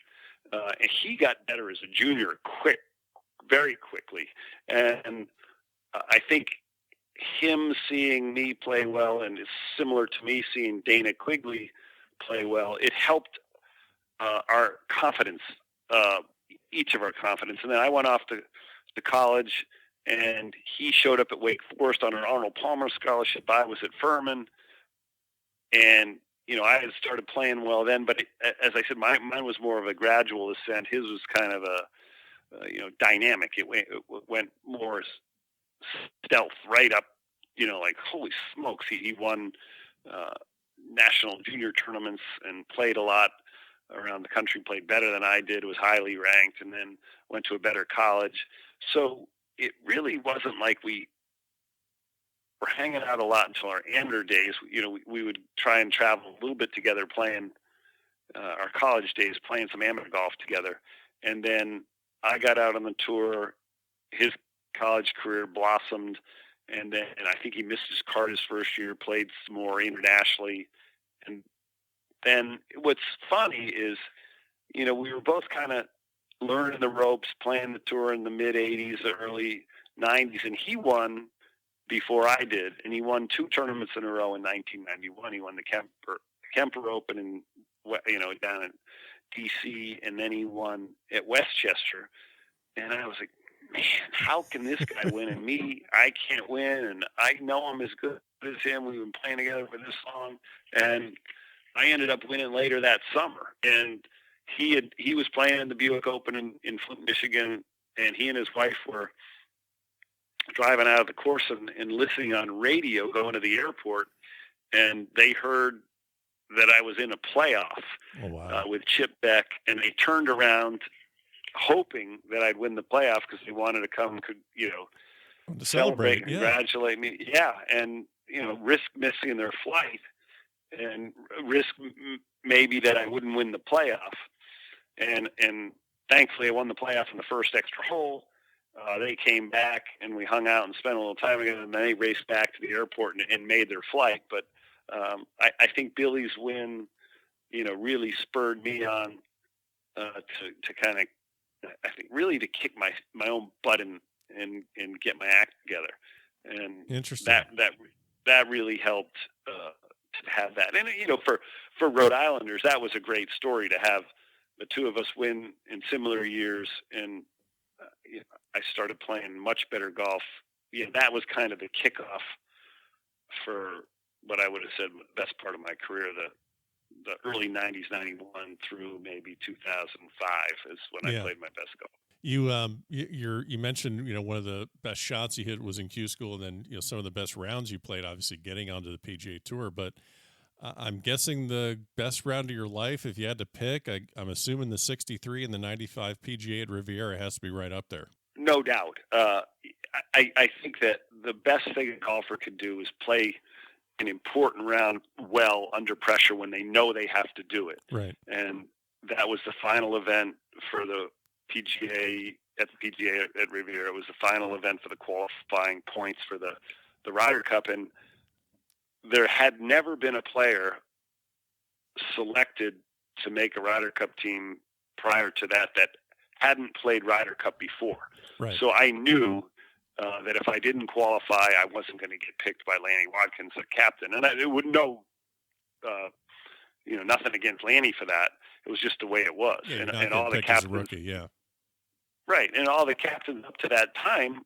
and he got better as a junior very quickly. And I think him seeing me play well, and it's similar to me seeing Dana Quigley play well, it helped our confidence, each of our confidence. And then I went off to college, and he showed up at Wake Forest on an Arnold Palmer scholarship. I was at Furman, and I had started playing well then. But as I said, mine was more of a gradual ascent. His was kind of a dynamic. It went more stealth right up. Like holy smokes, he won national junior tournaments and played a lot around the country, played better than I did, was highly ranked, and then went to a better college. So it really wasn't like we were hanging out a lot until our amateur days. We would try and travel a little bit together, playing our college days, playing some amateur golf together. And then I got out on the tour. His college career blossomed, and then I think he missed his card his first year, played some more internationally. And then what's funny is, we were both kind of learning the ropes, playing the tour in the mid-'80s, the early '90s, and he won before I did, and he won 2 tournaments in a row in 1991. He won the Kemper Open in, down in D.C., and then he won at Westchester. And I was like, man, how can this guy win and me, I can't win, and I know I'm as good as him. We've been playing together for this long, and I ended up winning later that summer. And he was playing in the Buick Open in Flint, Michigan, and he and his wife were driving out of the course and listening on radio going to the airport, and they heard that I was in a playoff with Chip Beck, and they turned around hoping that I'd win the playoff because they wanted to come, to celebrate, yeah. Congratulate me. Yeah, and, risk missing their flight and risk maybe that I wouldn't win the playoff. And thankfully I won the playoff in the first extra hole. They came back and we hung out and spent a little time together, and then they raced back to the airport and made their flight. But I think Billy's win, really spurred me on to kind of, I think, really to kick my own butt and get my act together. And interesting. That really helped to have that. And for Rhode Islanders, that was a great story to have the two of us win in similar years. And I started playing much better golf. That was kind of the kickoff for what I would have said the best part of my career. The early '90s, '91 through maybe 2005 is when I played my best golf. You mentioned, one of the best shots you hit was in Q School, and then, some of the best rounds you played, obviously getting onto the PGA Tour. But I'm guessing the best round of your life, if you had to pick, I'm assuming the 63 and the 95 PGA at Riviera has to be right up there. No doubt. I think that the best thing a golfer could do is play an important round well under pressure when they know they have to do it. Right. And that was the final event for the PGA at Riviera. It was the final event for the qualifying points for the Ryder Cup. And there had never been a player selected to make a Ryder Cup team prior to that hadn't played Ryder Cup before. Right. So I knew that if I didn't qualify, I wasn't going to get picked by Lanny Watkins, the captain. And I would know, nothing against Lanny for that. It was just the way it was. Yeah, and all the captains, rookie, yeah. Right. And all the captains up to that time,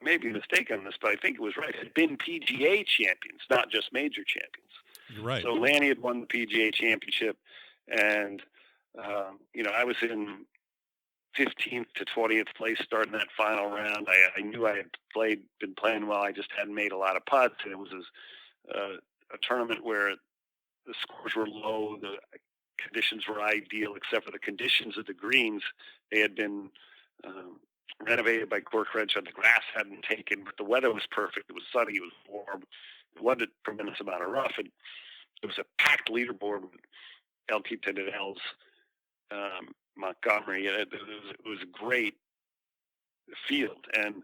I may be mistaken on this, but I think it was right, had been PGA champions, not just major champions. You're right. So Lanny had won the PGA championship, and, I was in 15th to 20th place starting that final round. I knew I had been playing well. I just hadn't made a lot of putts, and it was a tournament where the scores were low, the conditions were ideal, except for the conditions of the greens. They had been renovated by Cork Wrench, and the grass hadn't taken, but the weather was perfect. It was sunny, it was warm, it wasn't a tremendous amount of rough, and it was a packed leaderboard with LT Tendell's, Montgomery. It was a great field, and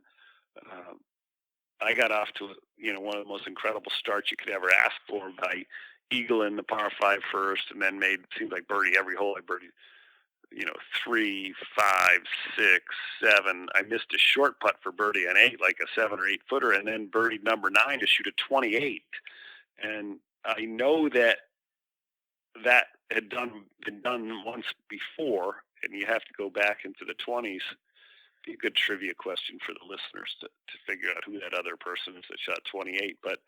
I got off to one of the most incredible starts you could ever ask for by eagling the par 5 first, and then seemed like birdie every hole. I birdied 3, 5, 6, 7. I missed a short putt for birdie on 8, like a 7 or 8 footer, and then birdied number 9 to shoot a 28. And I know that had been done once before, and you have to go back into the 20s. Be a good trivia question for the listeners to figure out who that other person is that shot 28. But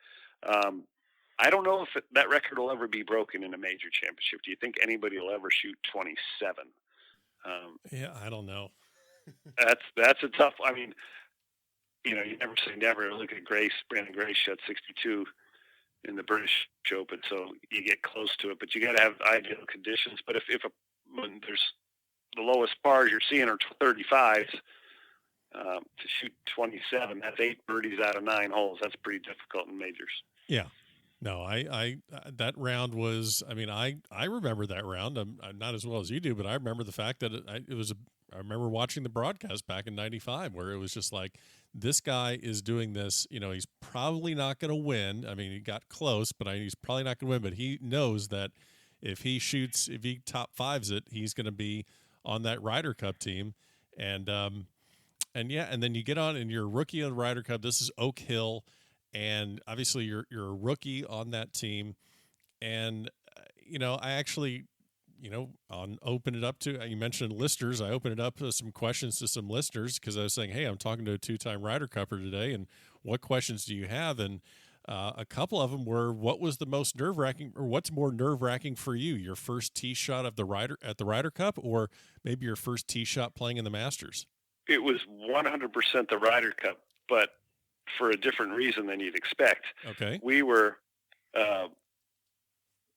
I don't know if that record will ever be broken in a major championship. Do you think anybody will ever shoot 27? Yeah, I don't know. That's a tough. I mean, you never say never. Look at Brandon Grace shot 62 in the British Open, so you get close to it. But you got to have ideal conditions. But when there's the lowest bars you're seeing are 35s, to shoot 27, that's 8 birdies out of 9 holes. That's pretty difficult in majors. Yeah. No, I that round was, I mean, I remember that round. I'm not as well as you do, but I remember the fact that I remember watching the broadcast back in 95 where it was just like, this guy is doing this, he's probably not going to win. I mean, he got close, but he's probably not going to win, but he knows that if he top fives it, he's going to be on that Ryder Cup team. And yeah, and then you get on and you're a rookie on the Ryder Cup. This is Oak Hill. And obviously you're a rookie on that team. And, I actually, open it up to, you mentioned listeners. I opened it up to some questions to some listeners because I was saying, hey, I'm talking to a 2-time Ryder Cupper today. And what questions do you have? And a couple of them were, what was the most nerve-wracking, or what's more nerve-wracking for you? Your first tee shot at the Ryder Cup, or maybe your first tee shot playing in the Masters? It was 100% the Ryder Cup, but for a different reason than you'd expect. Okay. We were, the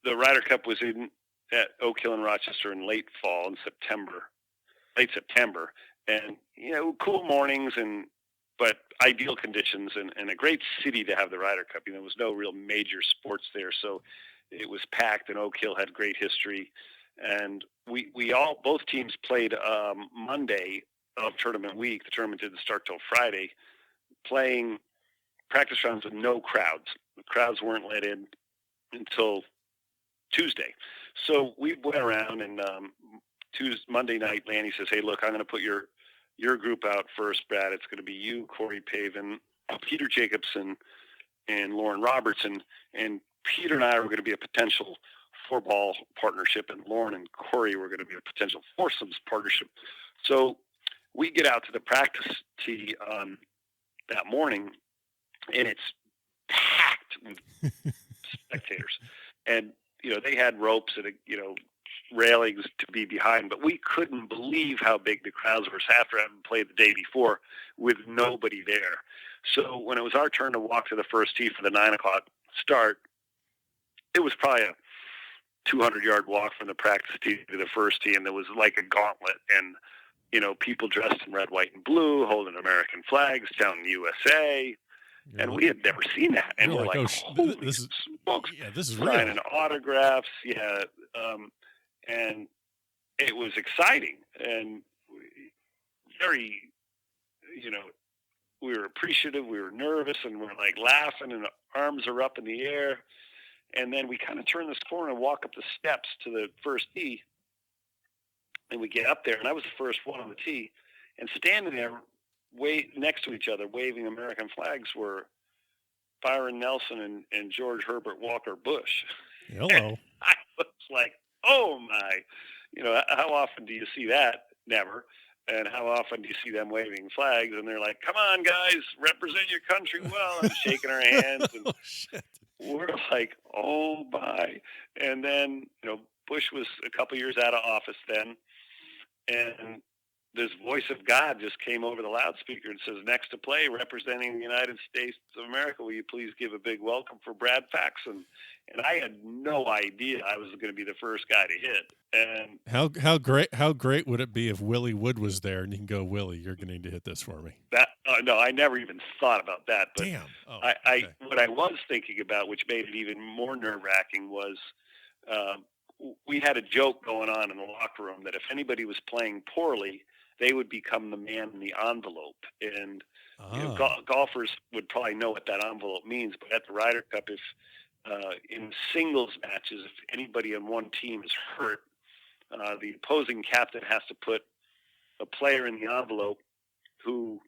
Ryder Cup was at Oak Hill in Rochester in late September. And, cool mornings but ideal conditions and a great city to have the Ryder Cup. There was no real major sports there. So it was packed, and Oak Hill had great history. And both teams played Monday of tournament week. The tournament didn't start till Friday, playing practice rounds with no crowds. The crowds weren't let in until Tuesday. So we went around, and Monday night, Lanny says, hey, look, I'm going to put your group out first, Brad. It's going to be you, Corey Pavin, Peter Jacobson, and Lauren Robertson. And Peter and I were going to be a potential 4-ball partnership, and Lauren and Corey were going to be a potential foursomes partnership. So we get out to the practice tee that morning, and it's packed with spectators. And, they had ropes and, railings to be behind, but we couldn't believe how big the crowds were after having played the day before with nobody there. So when it was our turn to walk to the first tee for the 9 o'clock start, it was probably a 200-yard walk from the practice tee to the first tee, and there was like a gauntlet, and people dressed in red, white, and blue, holding American flags, shouting USA, and we had never seen that. And we're like, holy smokes, this is signing real. autographs, and it was exciting and very, we were appreciative, we were nervous, and we're like laughing, and arms are up in the air. And then we kind of turn this corner and walk up the steps to the first tee. And we get up there, and I was the first one on the tee. And standing there next to each other, waving American flags, were Byron Nelson and George Herbert Walker Bush. Hello. And I was like, oh, my. How often do you see that? Never. And how often do you see them waving flags? And they're like, come on, guys, represent your country well. And shaking our hands. And oh, shit. We're like, oh, my. And then, Bush was a couple years out of office then. And this voice of God just came over the loudspeaker and says, next to play, representing the United States of America, will you please give a big welcome for Brad Faxon? And I had no idea I was going to be the first guy to hit. And how great would it be if Willie Wood was there and you can go, Willie, you're going to need to hit this for me? No, I never even thought about that. But damn. What I was thinking about, which made it even more nerve-wracking, was we had a joke going on in the locker room that if anybody was playing poorly, they would become the man in the envelope. And golfers would probably know what that envelope means. But at the Ryder Cup, if in singles matches, if anybody on one team is hurt, the opposing captain has to put a player in the envelope who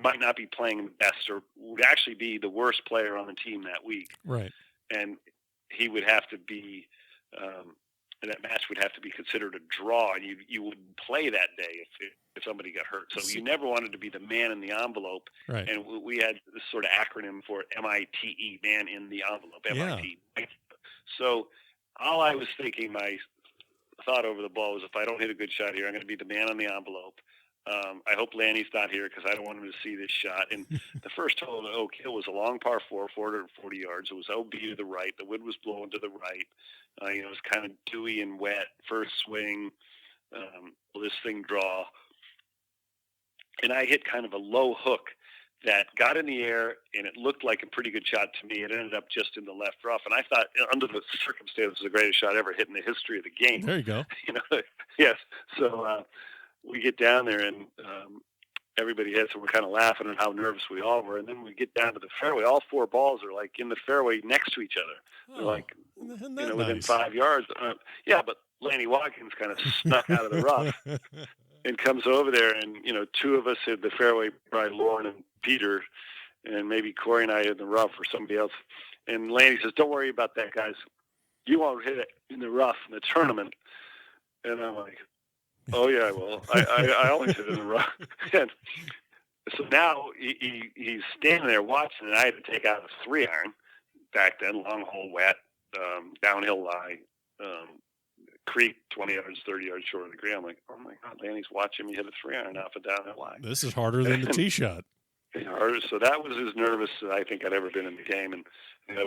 might not be playing the best or would actually be the worst player on the team that week. Right. And he would have to be that match would have to be considered a draw, and you wouldn't play that day if somebody got hurt. So you never wanted to be the man in the envelope. Right. And we had this sort of acronym for MITE, man in the envelope, MIT. Yeah. So all I was thinking, my thought over the ball was, if I don't hit a good shot here, I'm going to be the man on the envelope. I hope Lanny's not here because I don't want him to see this shot. And the first hole in Oak Hill was a long par 4, 440 yards. It was OB to the right. The wind was blowing to the right. It was kind of dewy and wet. First swing, will this thing draw? And I hit kind of a low hook that got in the air, and it looked like a pretty good shot to me. It ended up just in the left rough, and I thought, under the circumstances, the greatest shot ever hit in the history of the game. There you go. Yes. So we get down there, and everybody had, so we're kind of laughing at how nervous we all were. And then we get down to the fairway. All 4 balls are like in the fairway next to each other. They're like, within 5 yards. But Lanny Watkins kind of snuck out of the rough and comes over there, and 2 of us hit the fairway, probably Lauren and Peter, and maybe Corey and I in the rough or somebody else. And Lanny says, "Don't worry about that, guys. You won't hit it in the rough in the tournament." And I'm like, "Oh yeah, well, I always hit it in the rough." And so now he's standing there watching, and I had to take out a 3-iron back then, long hole, wet, downhill lie, creek 20 yards, 30 yards short of the green. I'm like, "Oh my God, Lanny's watching me hit a 3-iron off a downhill lie." This is harder than the tee shot. So that was as nervous as I think I'd ever been in the game, and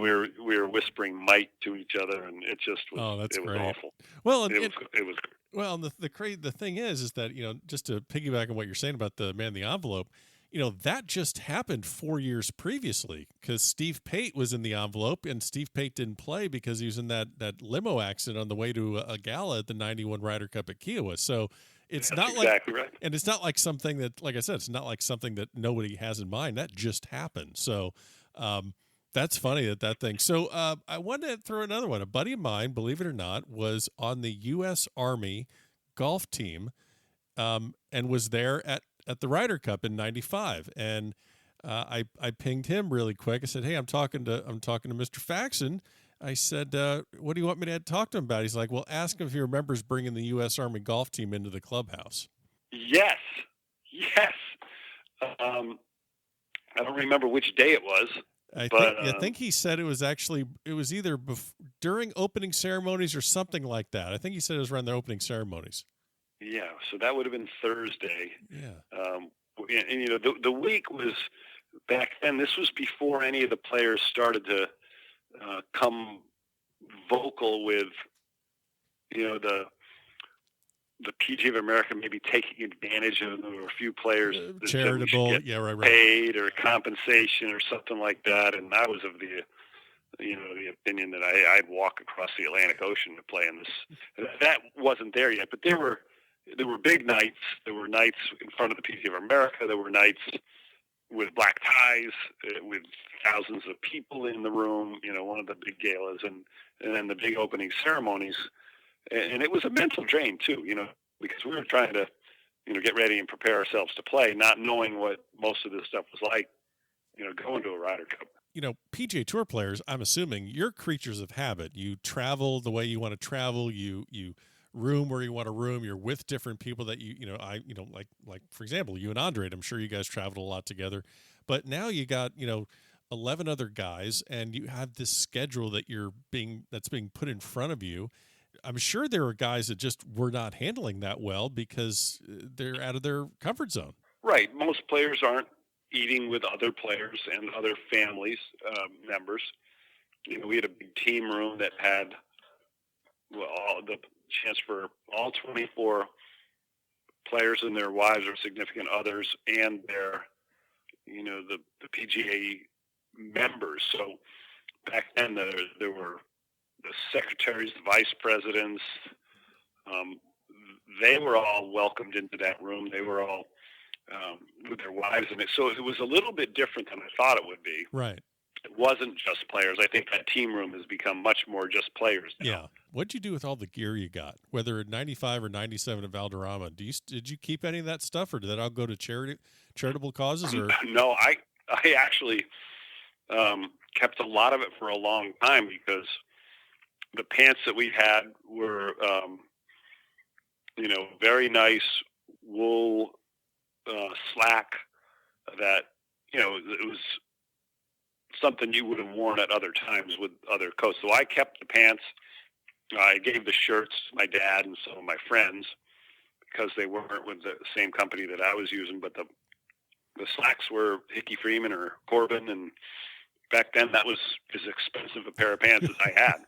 we were whispering "might" to each other, and it just was. Oh, that's it was great. awful. Well, it was. Well, the thing is that just to piggyback on what you're saying about the man in the envelope, that just happened 4 years previously because Steve Pate was in the envelope, and Steve Pate didn't play because he was in that limo accident on the way to a gala at the '91 Ryder Cup at Kiowa. So. It's That's not exactly like, right. And it's not like something that, like I said, it's not like something that nobody has in mind. That just happened. So that's funny that thing. So I wanted to throw another one. A buddy of mine, believe it or not, was on the U.S. Army golf team and was there at the Ryder Cup in '95. And I pinged him really quick. I said, "Hey, I'm talking to Mr. Faxon." I said, "What do you want me to talk to him about?" He's like, "Well, ask him if he remembers bringing the U.S. Army golf team into the clubhouse." Yes. I don't remember which day it was. I think he said it was either during opening ceremonies or something like that. I think he said it was around the opening ceremonies. Yeah, so that would have been Thursday. Yeah. And the week was back then. This was before any of the players started to come vocal with, the PGA of America maybe taking advantage of. There were a few players that charitable, said right, paid or compensation or something like that, and I was of the opinion that I'd walk across the Atlantic Ocean to play in this. That wasn't there yet, but there were big nights. There were nights in front of the PGA of America. There were nights with black ties, with thousands of people in the room, one of the big galas, and then the big opening ceremonies. And it was a mental drain too, because we were trying to, get ready and prepare ourselves to play, not knowing what most of this stuff was like, going to a Ryder Cup. PGA Tour players, I'm assuming you're creatures of habit. You travel the way you want to travel. You room where you want to room. You're with different people that like for example, you and Andre, I'm sure you guys traveled a lot together, but now you got, 11 other guys and you have this schedule that's being put in front of you. I'm sure there are guys that just were not handling that well because they're out of their comfort zone. Right. Most players aren't eating with other players and other families, members. We had a big team room that had the chance for all 24 players and their wives or significant others and their, the PGA members. So back then there were the secretaries, the vice presidents. They were all welcomed into that room. They were all with their wives in it. So it was a little bit different than I thought it would be. Right. It wasn't just players. I think that team room has become much more just players now. Yeah. What'd you do with all the gear you got, whether at 95 or 97 at Valderrama? Did you keep any of that stuff, or did that all go to charitable causes? Or no, I actually kept a lot of it for a long time because the pants that we had were, very nice wool slack that, it was something you would have worn at other times with other coats. So I kept the pants. I gave the shirts to my dad and some of my friends because they weren't with the same company that I was using, but the slacks were Hickey Freeman or Corbin, and back then that was as expensive a pair of pants as I had.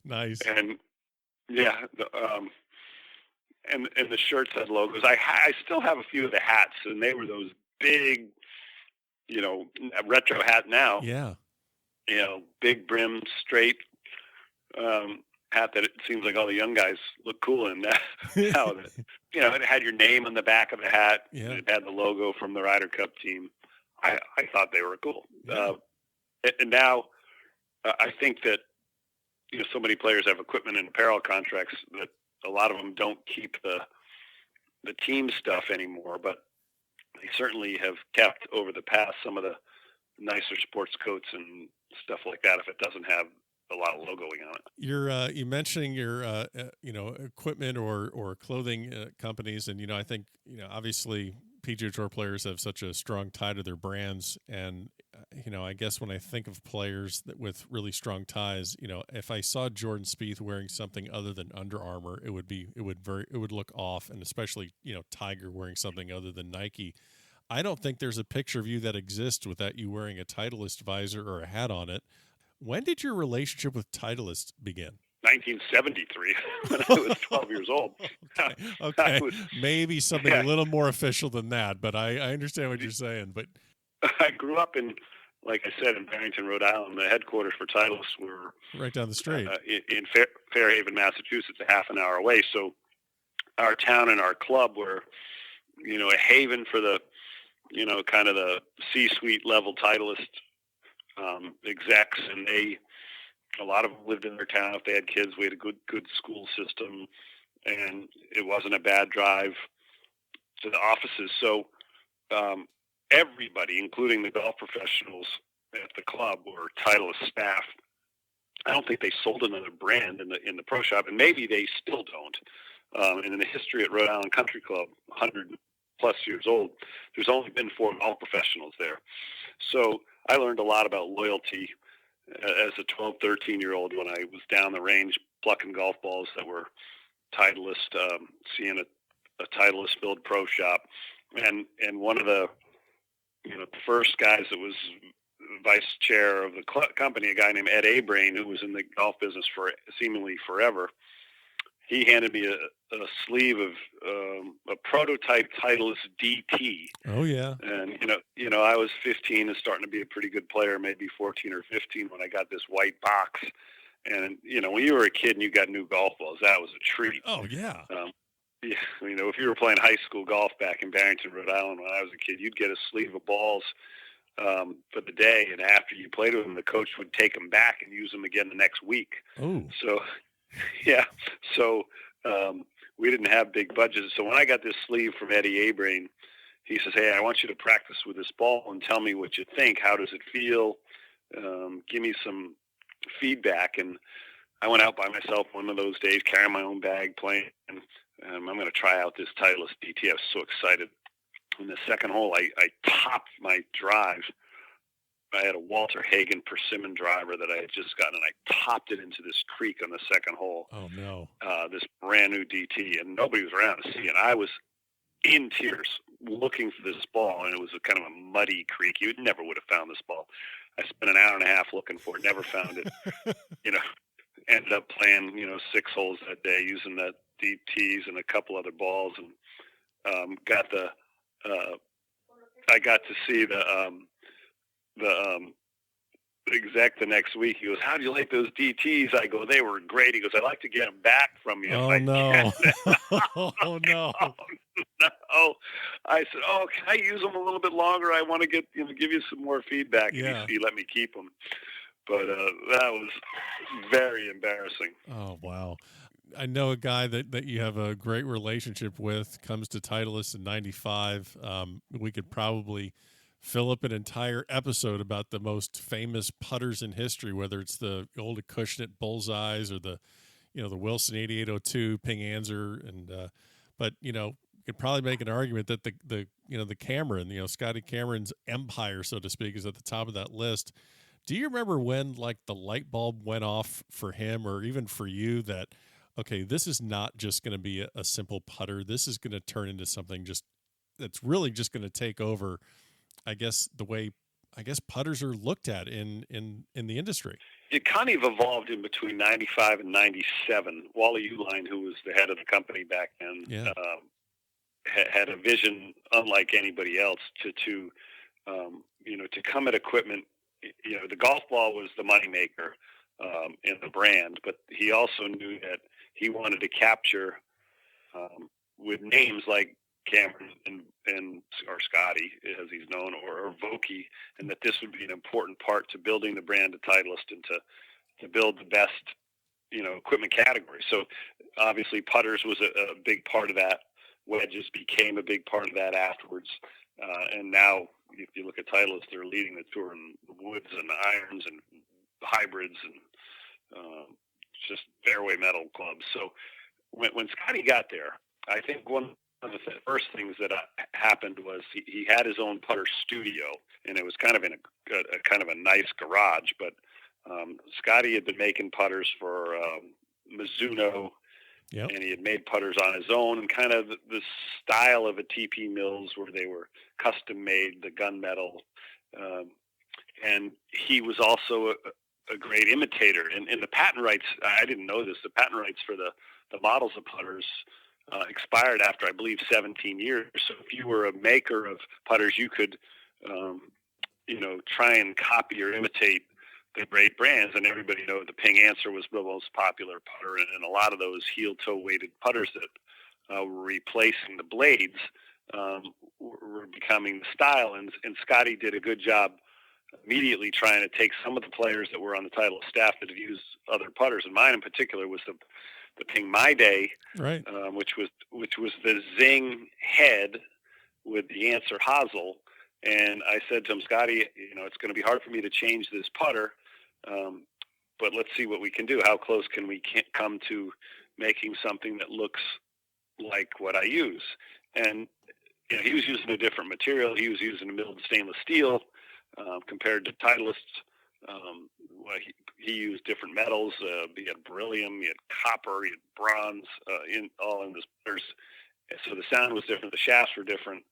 Nice. And yeah, and the shirts had logos. I still have a few of the hats, and they were those big, retro hat now. Yeah. Big brim, straight hat that it seems like all the young guys look cool in now. It had your name on the back of the hat. Yeah. It had the logo from the Ryder Cup team. I thought they were cool. Yeah. And now I think that, so many players have equipment and apparel contracts that a lot of them don't keep the team stuff anymore, but they certainly have kept over the past some of the nicer sports coats and stuff like that if it doesn't have a lot of logoing on it. You mentioning your equipment or clothing companies, and I think obviously PGA Tour players have such a strong tie to their brands, and I guess when I think of players with really strong ties, if I saw Jordan Spieth wearing something other than Under Armour, it would look off, and especially Tiger wearing something other than Nike. I don't think there's a picture of you that exists without you wearing a Titleist visor or a hat on it. When did your relationship with Titleist begin? 1973, when I was 12 years old. Okay. Maybe something a little more official than that, but I understand what you're saying. But I grew up in, like I said, in Barrington, Rhode Island. The headquarters for Titleist were right down the street in Fairhaven, Massachusetts, a half an hour away. So our town and our club were, a haven for the, kind of the C-suite level Titleist execs, and a lot of them lived in their town. If they had kids, we had a good school system, and it wasn't a bad drive to the offices. So everybody, including the golf professionals at the club, were Titleist staff. I don't think they sold another brand in the pro shop, and maybe they still don't. And in the history at Rhode Island Country Club, 100 plus years old, there's only been 4 golf professionals there. So I learned a lot about loyalty as a 12, 13-year-old when I was down the range plucking golf balls that were Titleist, seeing a Titleist-filled pro shop. And one of the first guys that was vice chair of the company, a guy named Ed Abrain, who was in the golf business for seemingly forever, he handed me a sleeve of a prototype Titleist DT. Oh yeah. And I was 15 and starting to be a pretty good player, maybe 14 or 15 when I got this white box. And when you were a kid and you got new golf balls, that was a treat. Oh yeah. If you were playing high school golf back in Barrington, Rhode Island when I was a kid, you'd get a sleeve of balls for the day, and after you played with them, the coach would take them back and use them again the next week. Oh. So yeah. So we didn't have big budgets. So when I got this sleeve from Eddie Abrain, he says, "Hey, I want you to practice with this ball and tell me what you think. How does it feel? Give me some feedback." And I went out by myself one of those days, carrying my own bag, playing. And I'm going to try out this Titleist DT. I was so excited. In the second hole, I topped my drive. I had a Walter Hagen Persimmon driver that I had just gotten, and I topped it into this creek on the second hole. Oh, no. This brand new DT, and nobody was around to see it. I was in tears looking for this ball, and it was a kind of a muddy creek. You never would have found this ball. I spent an hour and a half looking for it, never found it. Ended up playing, 6 holes that day using the DTs and a couple other balls, and I got to see the exec the next week. He goes, "How do you like those DTs?" I go, "They were great." He goes, "I'd like to get them back from you." Oh, no. Oh, no. Oh, no. I said, "Oh, can I use them a little bit longer? I want to give you some more feedback." Yeah. And he let me keep them. But that was very embarrassing. Oh, wow. I know a guy that you have a great relationship with, comes to Titleist in 95. We could probably fill up an entire episode about the most famous putters in history, whether it's the old Acushnet Bullseyes or the Wilson 8802 Ping Anser. And, but, you could probably make an argument that the Cameron, Scotty Cameron's empire, so to speak, is at the top of that list. Do you remember when the light bulb went off for him, or even for you, that okay, this is not just going to be a simple putter. This is going to turn into something that's really just going to take over, I guess, the way putters are looked at in the industry. It kind of evolved in between 95 and 97. Wally Uline, who was the head of the company back then, had a vision unlike anybody else to come at equipment. The golf ball was the moneymaker in the brand, but he also knew that he wanted to capture with names like Cameron or Scotty, as he's known, or Vokey, and that this would be an important part to building the brand of Titleist and to build the best, equipment category. So obviously putters was a big part of that. Wedges became a big part of that afterwards. And now if you look at Titleist, they're leading the tour in woods and irons and hybrids and just fairway metal clubs. So when Scotty got there, I think one of the first things that happened was he had his own putter studio, and it was kind of in a kind of a nice garage. But Scotty had been making putters for Mizuno, and he had made putters on his own, and kind of the style of a TP Mills where they were custom made, the gunmetal. And he was also a great imitator. And the patent rights, I didn't know this, the patent rights for the models of putters expired after, I believe, 17 years. So if you were a maker of putters, you could, try and copy or imitate the great brands. And everybody knows the Ping Answer was the most popular putter, and a lot of those heel-toe weighted putters that were replacing the blades were becoming the style. And Scotty did a good job immediately trying to take some of the players that were on the Titleist staff that had used other putters, and mine in particular was the Ping My Day, right? Which was the Zing head with the Answer hosel. And I said to him, Scotty, it's going to be hard for me to change this putter, but let's see what we can do. How close can we come to making something that looks like what I use? And he was using a different material. He was using a milled stainless steel compared to Titleist. He used different metals. He had beryllium, he had copper, he had bronze, all in this putters. So the sound was different. The shafts were different.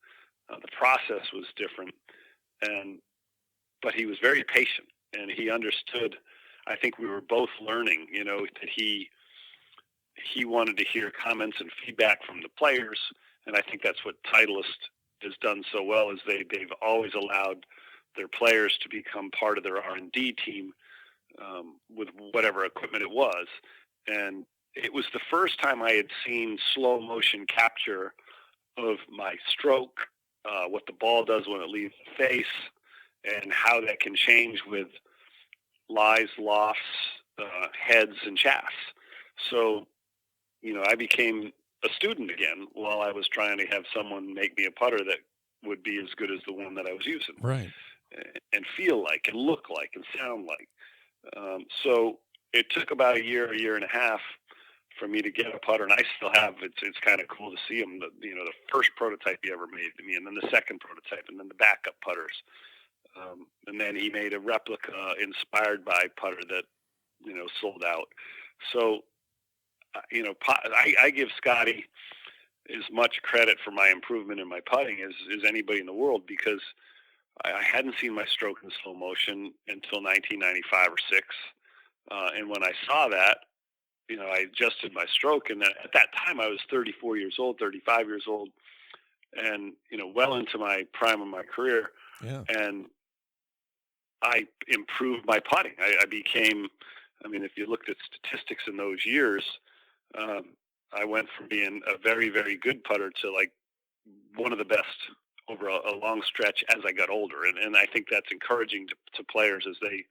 The process was different. But he was very patient, and he understood. I think we were both learning, that he wanted to hear comments and feedback from the players. And I think that's what Titleist has done so well, is they've always allowed their players to become part of their R&D team with whatever equipment it was. And it was the first time I had seen slow motion capture of my stroke, what the ball does when it leaves the face, and how that can change with lies, lofts, heads, and shafts. So, I became a student again while I was trying to have someone make me a putter that would be as good as the one that I was using. Right. And feel like, and look like, and sound like. So it took about a year and a half for me to get a putter, and I still have. It's kind of cool to see him. The first prototype he ever made to me, and then the second prototype, and then the backup putters, and then he made a replica inspired by putter that sold out. So I give Scotty as much credit for my improvement in my putting as anybody in the world, because I hadn't seen my stroke in slow motion until 1995 or 6. And when I saw that, I adjusted my stroke. And at that time, I was 34 years old, 35 years old, and, well into my prime of my career. Yeah. And I improved my putting. I became, if you looked at statistics in those years, I went from being a very, very good putter to like one of the best over a long stretch as I got older. And I think that's encouraging to players as they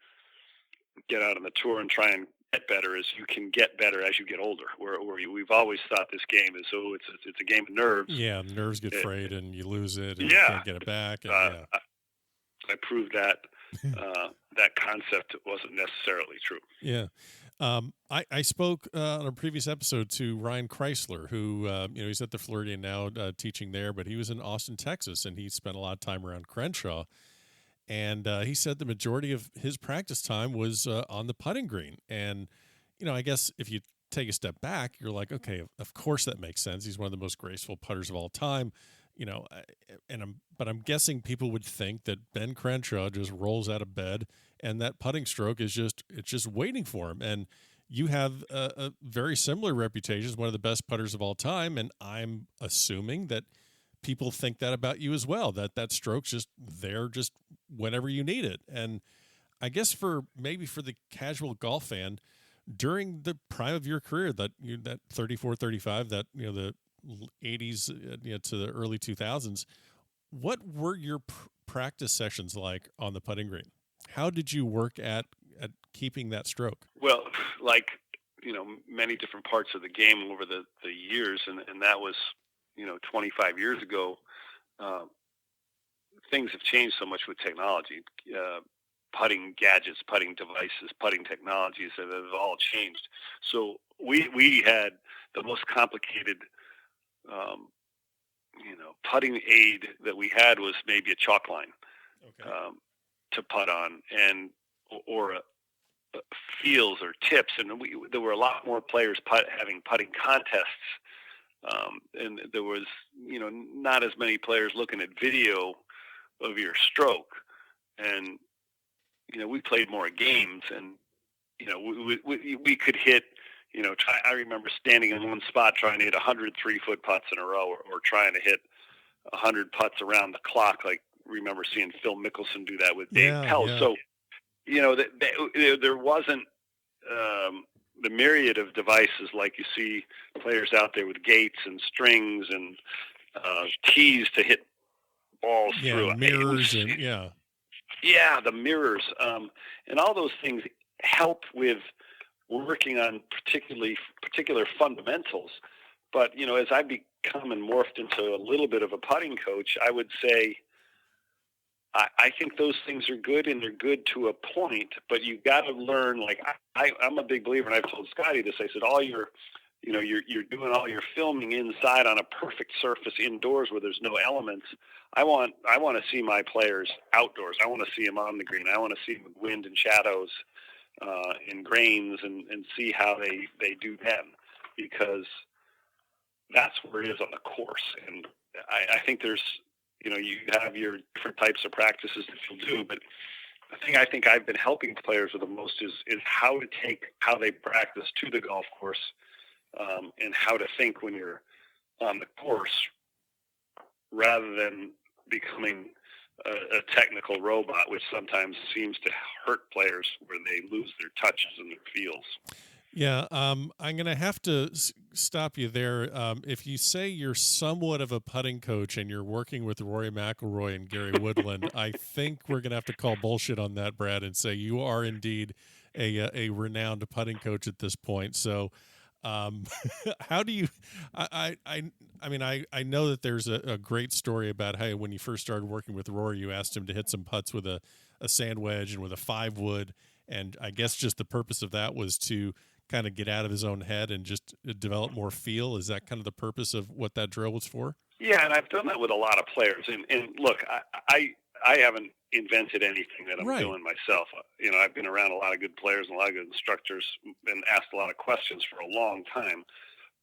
get out on the tour and try and get better, as you can get better as you get older. Where we've always thought this game is, it's a game of nerves. Yeah, the nerves get frayed and you lose it and you Yeah. can't get it back. And, I proved that that concept wasn't necessarily true. Yeah. I spoke on a previous episode to Ryan Chrysler, who, he's at the Floridian now teaching there, but he was in Austin, Texas, and he spent a lot of time around Crenshaw. And he said the majority of his practice time was on the putting green. And, I guess if you take a step back, you're like, okay, of course that makes sense. He's one of the most graceful putters of all time, but I'm guessing people would think that Ben Crenshaw just rolls out of bed and that putting stroke is just waiting for him. And you have a very similar reputation as one of the best putters of all time. And I'm assuming that people think that about you as well, that stroke's just there just whenever you need it. And I guess for the casual golf fan, during the prime of your career, that 34, 35, that, the 80s to the early 2000s, what were your practice sessions like on the putting green? How did you work at keeping that stroke? Well, like, many different parts of the game over the years, and that was, 25 years ago, things have changed so much with technology. Putting gadgets, putting devices, putting technologies have all changed. So we had the most complicated, putting aid that we had was maybe a chalk line, to putt on, and or feels or tips, and there were a lot more players having putting contests, and there was not as many players looking at video of your stroke, and we played more games, and we could hit. I remember standing in one spot trying to hit 100 3-foot putts in a row, or trying to hit 100 putts around the clock. Like, remember seeing Phil Mickelson do that with Dave Pell. Yeah. So, there wasn't the myriad of devices like you see players out there with gates and strings and tees to hit balls through. Mirrors the mirrors, and all those things help with working on particular fundamentals. But as I've become and morphed into a little bit of a putting coach, I would say I think those things are good, and they're good to a point. But you've got to learn. Like, I'm a big believer, and I've told Scotty this. I said, you're doing all your filming inside on a perfect surface indoors where there's no elements. I want to see my players outdoors. I want to see them on the green. I want to see them with wind and shadows, and grains, and see how they do then, because that's where it is on the course. And I think there's, you have your different types of practices that you'll do, but the thing I think I've been helping players with the most is how to take how they practice to the golf course, and how to think when you're on the course, rather than becoming a technical robot, which sometimes seems to hurt players where they lose their touches and their feels. Yeah, I'm going to have to stop you there. If you say you're somewhat of a putting coach and you're working with Rory McIlroy and Gary Woodland, I think we're going to have to call bullshit on that, Brad, and say you are indeed a renowned putting coach at this point. So how do you I know that there's a great story about how when you first started working with Rory, you asked him to hit some putts with a sand wedge and with a 5-wood, and I guess just the purpose of that was to kind of get out of his own head and just develop more feel. Is that kind of the purpose of what that drill was for? Yeah, and I've done that with a lot of players. And look, I haven't invented anything that I'm doing myself. I've been around a lot of good players and a lot of good instructors and asked a lot of questions for a long time.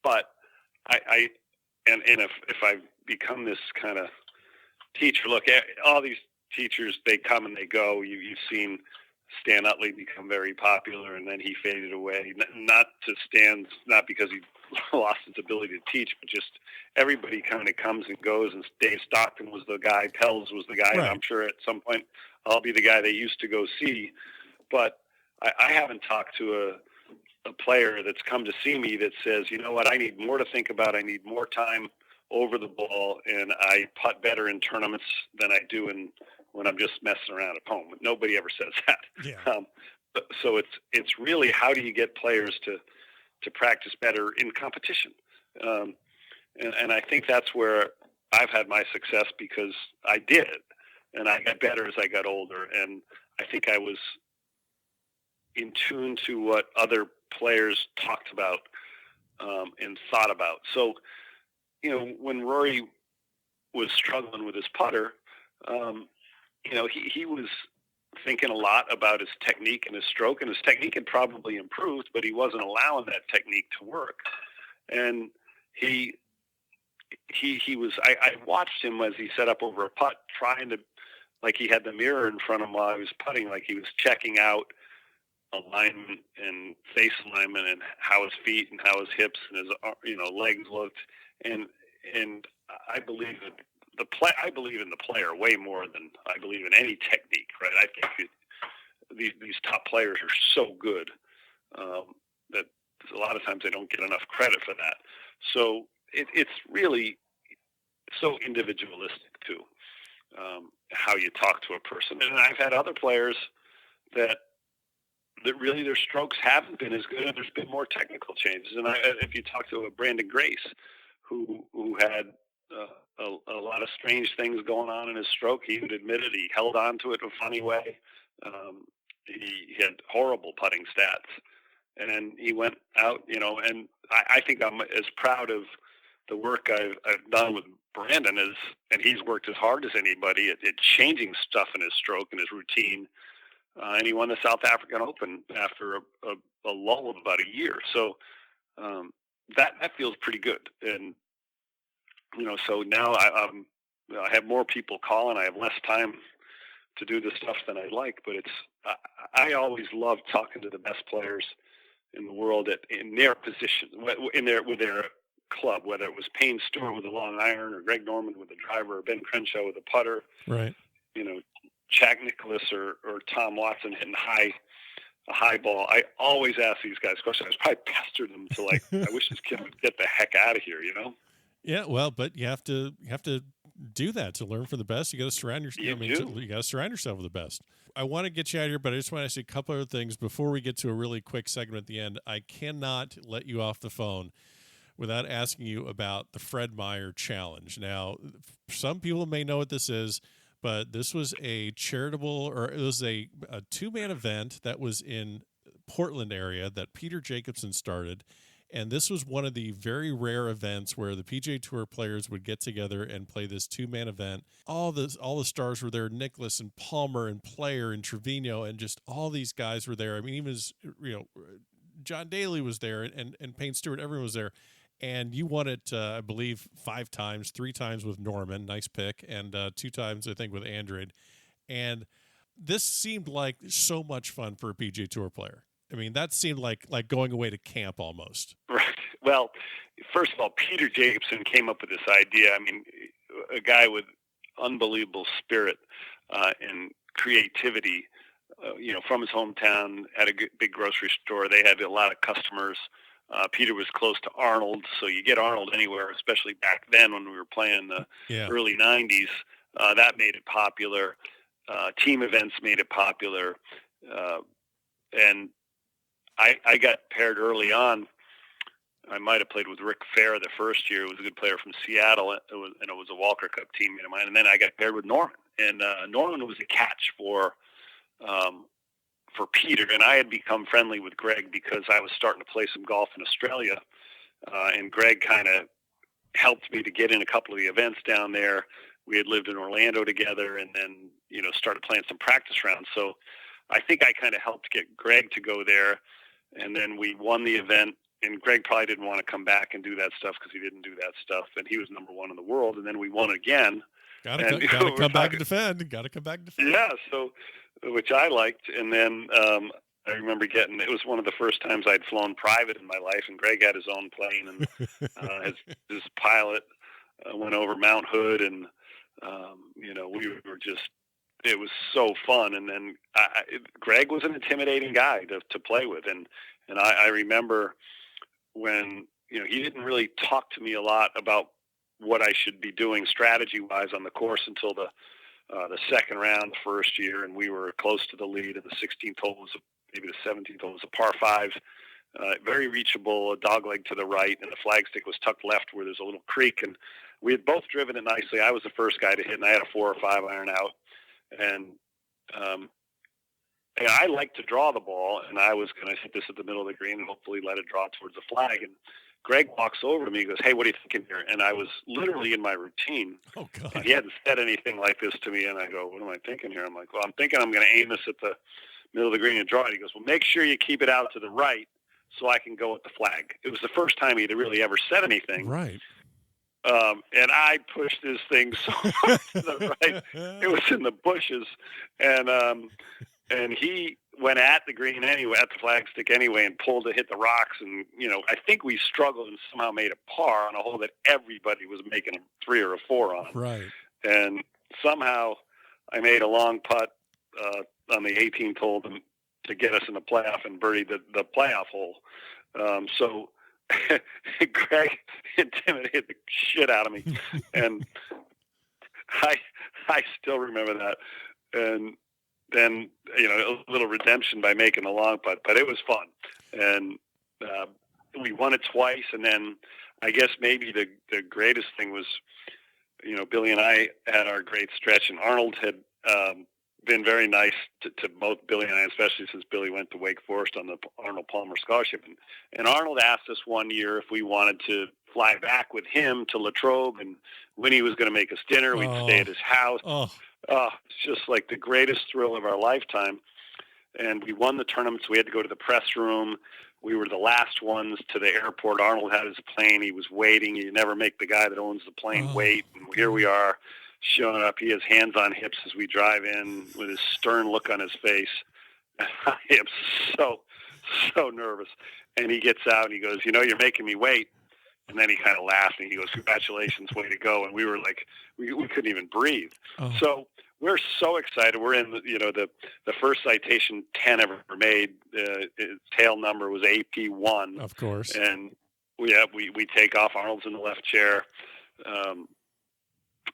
But if I've become this kind of teacher, look, all these teachers, they come and they go. You've seen Stan Utley become very popular, and then he faded away. Not because he lost his ability to teach, but just everybody kind of comes and goes. And Dave Stockton was the guy, Pels was the guy, and I'm sure at some point I'll be the guy they used to go see. But I haven't talked to a player that's come to see me that says, you know what, I need more to think about. I need more time over the ball, and I putt better in tournaments than I do when I'm just messing around at home. Nobody ever says that. Yeah. So it's really, how do you get players to practice better in competition? And I think that's where I've had my success, because I did it, and I got better as I got older. And I think I was in tune to what other players talked about, and thought about. So, when Rory was struggling with his putter, he was thinking a lot about his technique and his stroke, and his technique had probably improved, but he wasn't allowing that technique to work. And he was, I watched him as he set up over a putt, trying to, like he had the mirror in front of him while he was putting, like he was checking out alignment and face alignment and how his feet and how his hips and his legs looked. And I believe that I believe in the player way more than I believe in any technique, right? I think these top players are so good that a lot of times they don't get enough credit for that. So it's really so individualistic too, how you talk to a person. And I've had other players that really their strokes haven't been as good, and there's been more technical changes. And if you talk to a Brandon Grace, who had a lot of strange things going on in his stroke, he would admit it. He held on to it in a funny way. He had horrible putting stats, and he went out, and I think I'm as proud of the work I've done with Brandon and he's worked as hard as anybody at changing stuff in his stroke and his routine. And he won the South African Open after a lull of about a year. So that feels pretty good. And, so now I have more people calling. I have less time to do this stuff than I like, but I always love talking to the best players in the world in their position, with their club, whether it was Payne Stewart with a long iron or Greg Norman with a driver or Ben Crenshaw with a putter. Right. Jack Nicklaus or Tom Watson hitting a high ball. I always ask these guys questions. I was probably pestered them to I wish this kid would get the heck out of here, Yeah, well, but you have to do that to learn from the best. You got to surround yourself. You got to surround yourself with the best. I want to get you out of here, but I just want to ask you a couple of things before we get to a really quick segment at the end. I cannot let you off the phone without asking you about the Fred Meyer Challenge. Now, some people may know what this is, but this was a two-man event that was in Portland area that Peter Jacobsen started. And this was one of the very rare events where the PGA Tour players would get together and play this two-man event. All the stars were there. Nicklaus and Palmer and Player and Trevino and just all these guys were there. I mean, even John Daly was there and Payne Stewart. Everyone was there. And you won it, I believe, 5 times, 3 times with Norman, nice pick, and 2 times, I think, with Android. And this seemed like so much fun for a PGA Tour player. I mean, that seemed like going away to camp almost. Right. Well, first of all, Peter Jacobsen came up with this idea. I mean, a guy with unbelievable spirit and creativity, from his hometown, had a big grocery store. They had a lot of customers. Peter was close to Arnold, so you get Arnold anywhere, especially back then when we were playing the early 90s. That made it popular. Team events made it popular. And I got paired early on. I might have played with Rick Fair the first year. He was a good player from Seattle. It was a Walker Cup teammate of mine. And then I got paired with Norman. And Norman was a catch for Peter, and I had become friendly with Greg because I was starting to play some golf in Australia, and Greg kind of helped me to get in a couple of the events down there. We had lived in Orlando together, and then started playing some practice rounds. So I think I kind of helped get Greg to go there, and then we won the event. And Greg probably didn't want to come back and do that stuff because he didn't do that stuff, and he was number 1 in the world. And then we won again. Got to come back and defend. Yeah, so which I liked. And then I remember it was one of the first times I'd flown private in my life, and Greg had his own plane, and his pilot went over Mount Hood, and we were just, it was so fun. And then Greg was an intimidating guy to play with, and I remember when he didn't really talk to me a lot about what I should be doing strategy-wise on the course until the second round, the first year, and we were close to the lead. And the 16th hole maybe the 17th hole was a par 5, very reachable, a dogleg to the right, and the flagstick was tucked left where there's a little creek. And we had both driven it nicely. I was the first guy to hit, and I had a 4 or 5 iron out. And I like to draw the ball, and I was going to hit this at the middle of the green and hopefully let it draw towards the flag. And Greg walks over to me. He goes, "Hey, what are you thinking here?" And I was literally in my routine. Oh, God. And he hadn't said anything like this to me. And I go, "What am I thinking here?" I'm like, "Well, I'm thinking I'm going to aim this at the middle of the green and draw it." He goes, "Well, make sure you keep it out to the right so I can go with the flag." It was the first time he'd really ever said anything. Right. And I pushed this thing so hard to the right. It was in the bushes. And he went at the green anyway, at the flagstick anyway, and pulled to hit the rocks. And, I think we struggled and somehow made a par on a hole that everybody was making a 3 or a 4 on. Right. And somehow I made a long putt on the 18th hole to get us in the playoff and birdied the playoff hole. So Greg intimidated the shit out of me. And I still remember that. And then, a little redemption by making a long putt, but it was fun. And we won it twice. And then I guess maybe the greatest thing was, Billy and I had our great stretch, and Arnold had been very nice to both Billy and I, especially since Billy went to Wake Forest on the Arnold Palmer Scholarship. And Arnold asked us one year if we wanted to fly back with him to Latrobe, and when he was going to make us dinner, we'd stay at his house. It's just like the greatest thrill of our lifetime. And we won the tournament, so we had to go to the press room. We were the last ones to the airport. Arnold had his plane. He was waiting. You never make the guy that owns the plane wait. And here we are showing up. He has hands on hips as we drive in with his stern look on his face. I am so nervous. And he gets out and he goes, "You're making me wait." And then he kind of laughed and he goes, "Congratulations, way to go." And we were like, we couldn't even breathe. So we're so excited. We're in the first citation 10 ever made. Its tail number was AP1. Of course. And we take off. Arnold's in the left chair.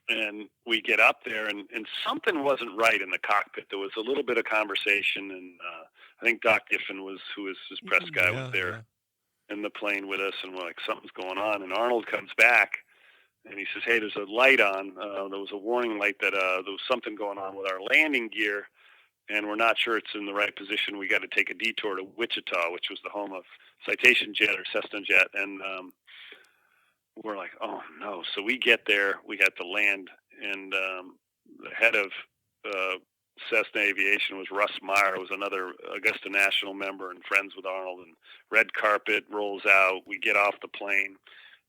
And we get up there, and something wasn't right in the cockpit. There was a little bit of conversation, and I think Doc Giffen who was his press guy, was there in the plane with us, and we're like, something's going on. And Arnold comes back, and he says, "Hey, there's a light on. There was a warning light that there was something going on with our landing gear, and we're not sure it's in the right position. We got to take a detour to Wichita," which was the home of Citation Jet or Cessna Jet. And we're like, "Oh, no." So we get there. We had to land, and the head of Cessna Aviation was Russ Meyer, was another Augusta National member and friends with Arnold. And red carpet rolls out. We get off the plane.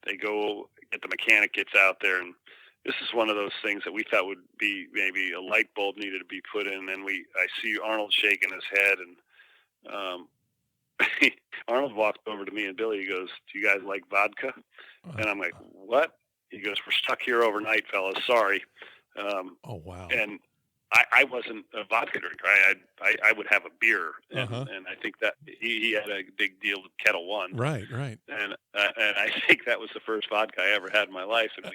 They go get the mechanic, gets out there, and this is one of those things that we thought would be maybe a light bulb needed to be put in. And I see Arnold shaking his head, and Arnold walked over to me and Billy. He goes, "Do you guys like vodka?" And I'm like, "What?" He goes, "We're stuck here overnight, fellas. Sorry." Oh, wow. And I wasn't a vodka drinker. I would have a beer, and I think that he had a big deal with Kettle One. Right. And I think that was the first vodka I ever had in my life. And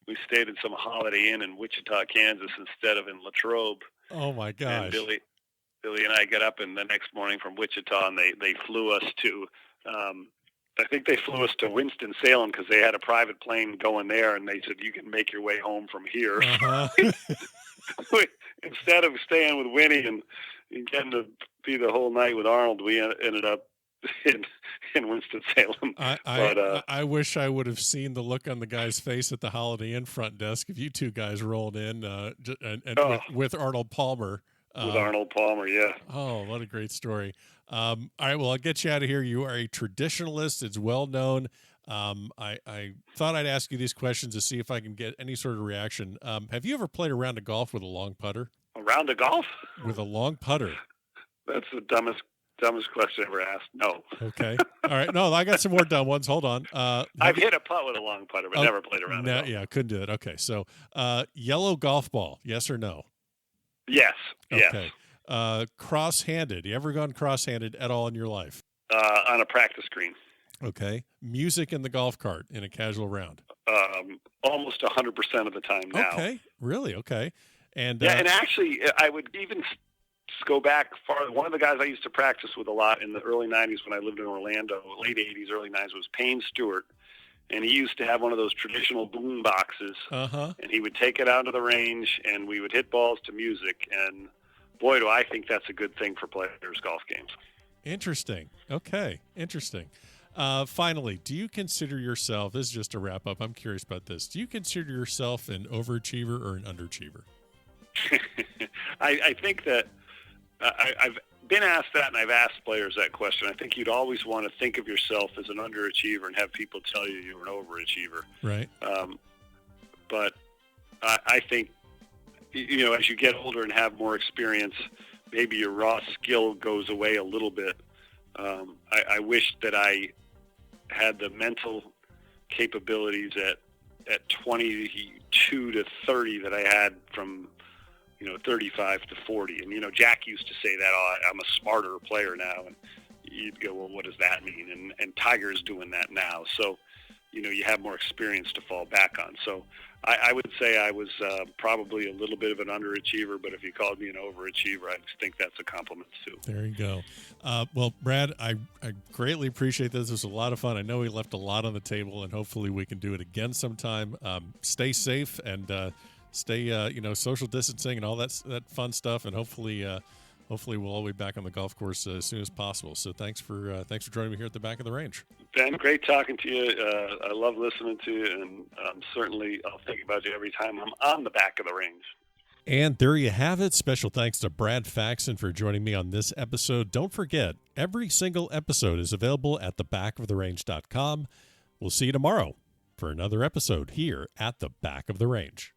we stayed in some Holiday Inn in Wichita, Kansas, instead of in Latrobe. Oh my gosh! And Billy and I got up, and the next morning from Wichita, and they flew us to. I think they flew us to Winston-Salem because they had a private plane going there, and they said, "You can make your way home from here." Instead of staying with Winnie and getting to be the whole night with Arnold, we ended up in Winston-Salem. I wish I would have seen the look on the guy's face at the Holiday Inn front desk if you two guys rolled in with Arnold Palmer. With Arnold Palmer, yeah. Oh, what a great story. All right, well, I'll get you out of here. You are a traditionalist. It's well known. I thought I'd ask you these questions to see if I can get any sort of reaction. Have you ever played a round of golf with a long putter? A round of golf? With a long putter. That's the dumbest question ever asked. No. Okay. All right. No, I got some more dumb ones. Hold on. I've hit a putt with a long putter, but never played a round of golf. Yeah, couldn't do it. Okay. So, yellow golf ball, yes or no? Yes. Okay. Cross-handed. You ever gone cross-handed at all in your life? On a practice green. Okay. Music in the golf cart in a casual round. Almost 100% of the time now. Okay. Really? Okay. And and actually, I would even go back far. One of the guys I used to practice with a lot in the early 90s when I lived in Orlando, late 80s, early 90s, was Payne Stewart. And he used to have one of those traditional boom boxes. And he would take it out to the range, and we would hit balls to music. And boy, do I think that's a good thing for players' golf games. Interesting. Okay. Interesting. Finally, do you consider yourself, this is just a wrap up, I'm curious about this, do you consider yourself an overachiever or an underachiever? I think that I've been asked that, and I've asked players that question. I think you'd always want to think of yourself as an underachiever and have people tell you you're an overachiever. Right. But I think, as you get older and have more experience, maybe your raw skill goes away a little bit. I wish that I had the mental capabilities at 22 to 30 that I had from 35 to 40. And, Jack used to say that, I'm a smarter player now. And you'd go, well, what does that mean? And Tiger's doing that now. So, you have more experience to fall back on. So I would say I was probably a little bit of an underachiever, but if you called me an overachiever, I think that's a compliment too. There you go. Well, Brad, I greatly appreciate this. It was a lot of fun. I know we left a lot on the table, and hopefully we can do it again sometime. Stay safe and stay, social distancing and all that fun stuff, and hopefully we'll all be back on the golf course as soon as possible. So thanks for joining me here at the Back of the Range. Ben, great talking to you. I love listening to you, and certainly I'll think about you every time I'm on the back of the range. And there you have it. Special thanks to Brad Faxon for joining me on this episode. Don't forget, every single episode is available at thebackoftherange.com. We'll see you tomorrow for another episode here at the Back of the Range.